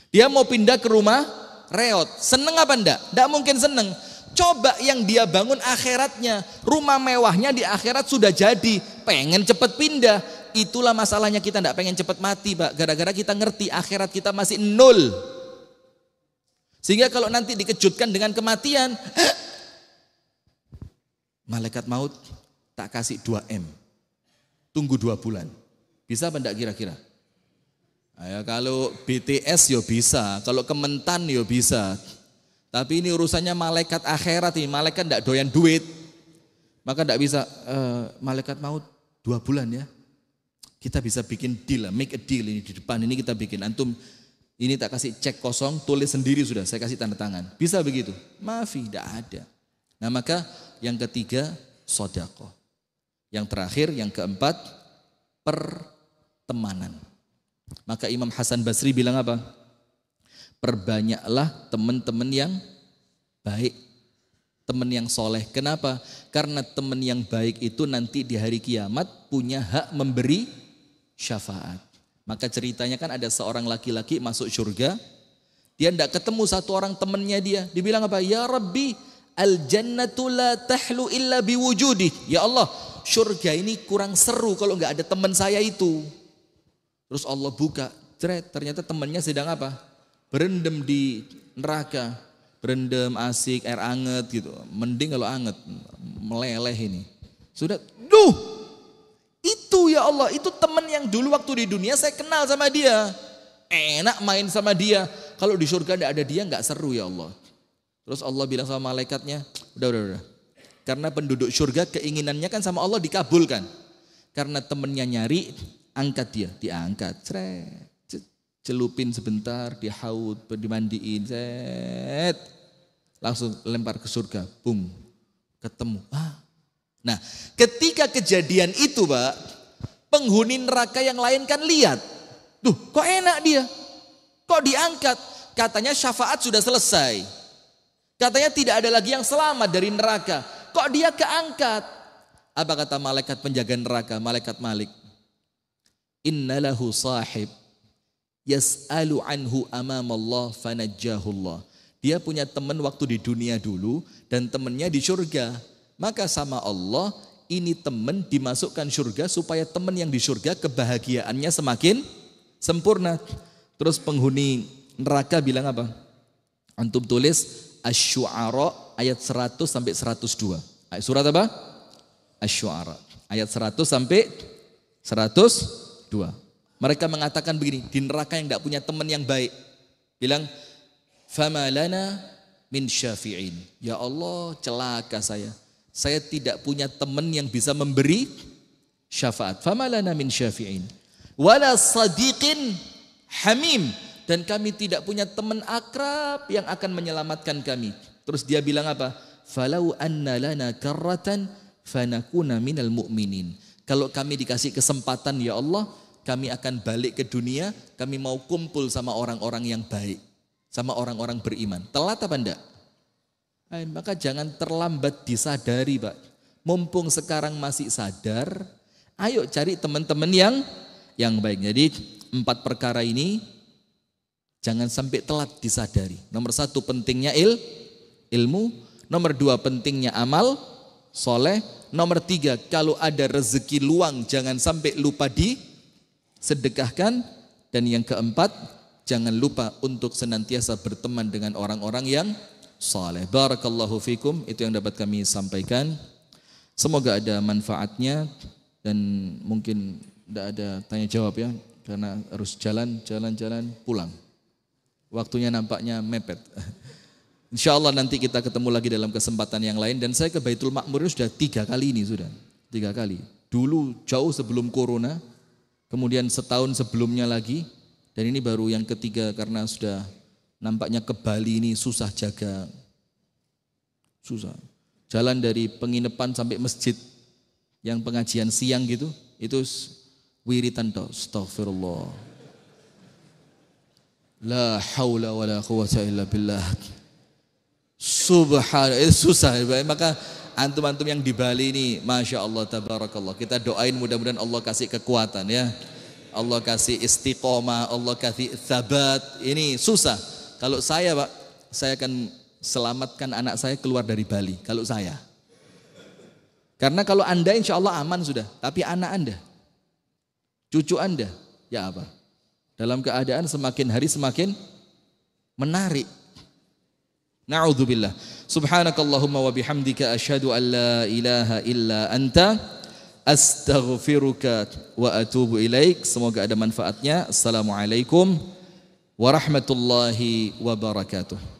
Dia mau pindah ke rumah reot. Seneng apa enggak? Enggak mungkin seneng. Coba yang dia bangun akhiratnya, rumah mewahnya di akhirat sudah jadi, pengen cepet pindah. Itulah masalahnya kita enggak pengen cepet mati, Pak. Gara-gara kita ngerti akhirat kita masih 0. Sehingga kalau nanti dikejutkan dengan kematian, malaikat maut tak kasih 2M. Tunggu 2 bulan. Bisa apa enggak kira-kira? Ya, kalau BTS ya bisa, kalau Kementan ya bisa. Tapi ini urusannya malaikat akhirat ini, malaikat enggak doyan duit. Maka enggak bisa, malaikat maut 2 bulan ya. Kita bisa bikin deal, make a deal ini di depan ini kita bikin. Antum ini tak kasih cek kosong, tulis sendiri sudah, saya kasih tanda tangan. Bisa begitu? Maafi, tidak ada. Nah maka yang ketiga, sodaqoh. Yang terakhir, yang keempat, pertemanan. Maka Imam Hasan Basri bilang apa? Perbanyaklah teman-teman yang baik, teman yang soleh. Kenapa? Karena teman yang baik itu nanti di hari kiamat punya hak memberi syafaat. Maka ceritanya kan ada seorang laki-laki masuk surga, dia tidak ketemu satu orang temannya dia. Dibilang apa? Ya Rabbi, al jannatu la tahlu illa biwujudi. Ya Allah, surga ini kurang seru kalau nggak ada teman saya itu. Terus Allah buka, ternyata temannya sedang apa? Berendam di neraka, berendam asik, air anget gitu. Mending kalau anget, meleleh ini. Sudah, itu ya Allah, itu teman yang dulu waktu di dunia saya kenal sama dia. Enak main sama dia. Kalau di surga tidak ada dia nggak seru ya Allah. Terus Allah bilang sama malaikatnya, udah. Karena penduduk surga keinginannya kan sama Allah dikabulkan. Karena temennya nyari, angkat dia, diangkat. Celupin sebentar, di haud, dimandiin, langsung lempar ke surga, boom, ketemu. Nah, ketika kejadian itu, Pak, penghuni neraka yang lain kan lihat, tuh, kok enak dia, kok diangkat? Katanya syafaat sudah selesai, katanya tidak ada lagi yang selamat dari neraka, kok dia keangkat? Apa kata malaikat penjaga neraka, malaikat Malik? Innalahu sahib yas'alu anhu amamallah fanajjahullah. Dia punya teman waktu di dunia dulu dan temannya di surga. Maka sama Allah ini teman dimasukkan surga supaya teman yang di surga kebahagiaannya semakin sempurna. Terus penghuni neraka bilang apa? Antum tulis Asy-Syu'ara ayat 100 sampai 102. Surat apa? Asy-Syu'ara ayat 100 sampai 102. Mereka mengatakan begini, di neraka yang tidak punya teman yang baik. Bilang, fama lana min syafi'in. Ya Allah, celaka saya. Saya tidak punya teman yang bisa memberi syafaat. Fama lana min syafi'in. Wala sadiqin hamim. Dan kami tidak punya teman akrab yang akan menyelamatkan kami. Terus dia bilang apa? Falau anna lana karratan fanakuna minal mu'minin. Kalau kami dikasih kesempatan ya Allah, kami akan balik ke dunia, kami mau kumpul sama orang-orang yang baik, sama orang-orang beriman. Telat apa enggak? Maka jangan terlambat disadari, Pak. Mumpung sekarang masih sadar, ayo cari teman-teman yang baik. Jadi 4 perkara ini Jangan sampai telat disadari. Nomor satu pentingnya ilmu. Nomor dua pentingnya amal soleh. Nomor tiga, kalau ada rezeki luang jangan sampai lupa disedekahkan. Dan yang keempat, jangan lupa untuk senantiasa berteman dengan orang-orang yang saleh. Barakallahu fikum, itu yang dapat kami sampaikan. Semoga ada manfaatnya dan mungkin tidak ada tanya jawab ya, karena harus jalan pulang. Waktunya nampaknya mepet. Insya Allah nanti kita ketemu lagi dalam kesempatan yang lain. Dan saya ke Baitul Ma'mur sudah 3 kali ini sudah. 3 kali. Dulu jauh sebelum corona, kemudian setahun sebelumnya lagi. Dan ini baru yang ketiga karena sudah nampaknya ke Bali ini susah jaga. Susah. Jalan dari penginapan sampai masjid yang pengajian siang gitu, itu wiritan toh. Astaghfirullah. La haula wa la quwwata illa billah. Subhanallah, itu susah. Maka antum-antum yang di Bali ini, Masya Allah, tabarakallah. Kita doain mudah-mudahan Allah kasih kekuatan ya. Allah kasih istiqomah, Allah kasih thabat. Ini susah. Kalau saya Pak, saya akan selamatkan anak saya keluar dari Bali. Kalau saya. Karena kalau Anda insya Allah aman sudah. Tapi anak Anda, cucu Anda, ya apa? Dalam keadaan semakin hari semakin menarik. Na'udzubillah. Subhanakallahumma wa bihamdika asyhadu an la ilaha illa anta astaghfiruka wa atubu ilaik. Semoga ada manfaatnya. Assalamualaikum warahmatullahi wabarakatuh.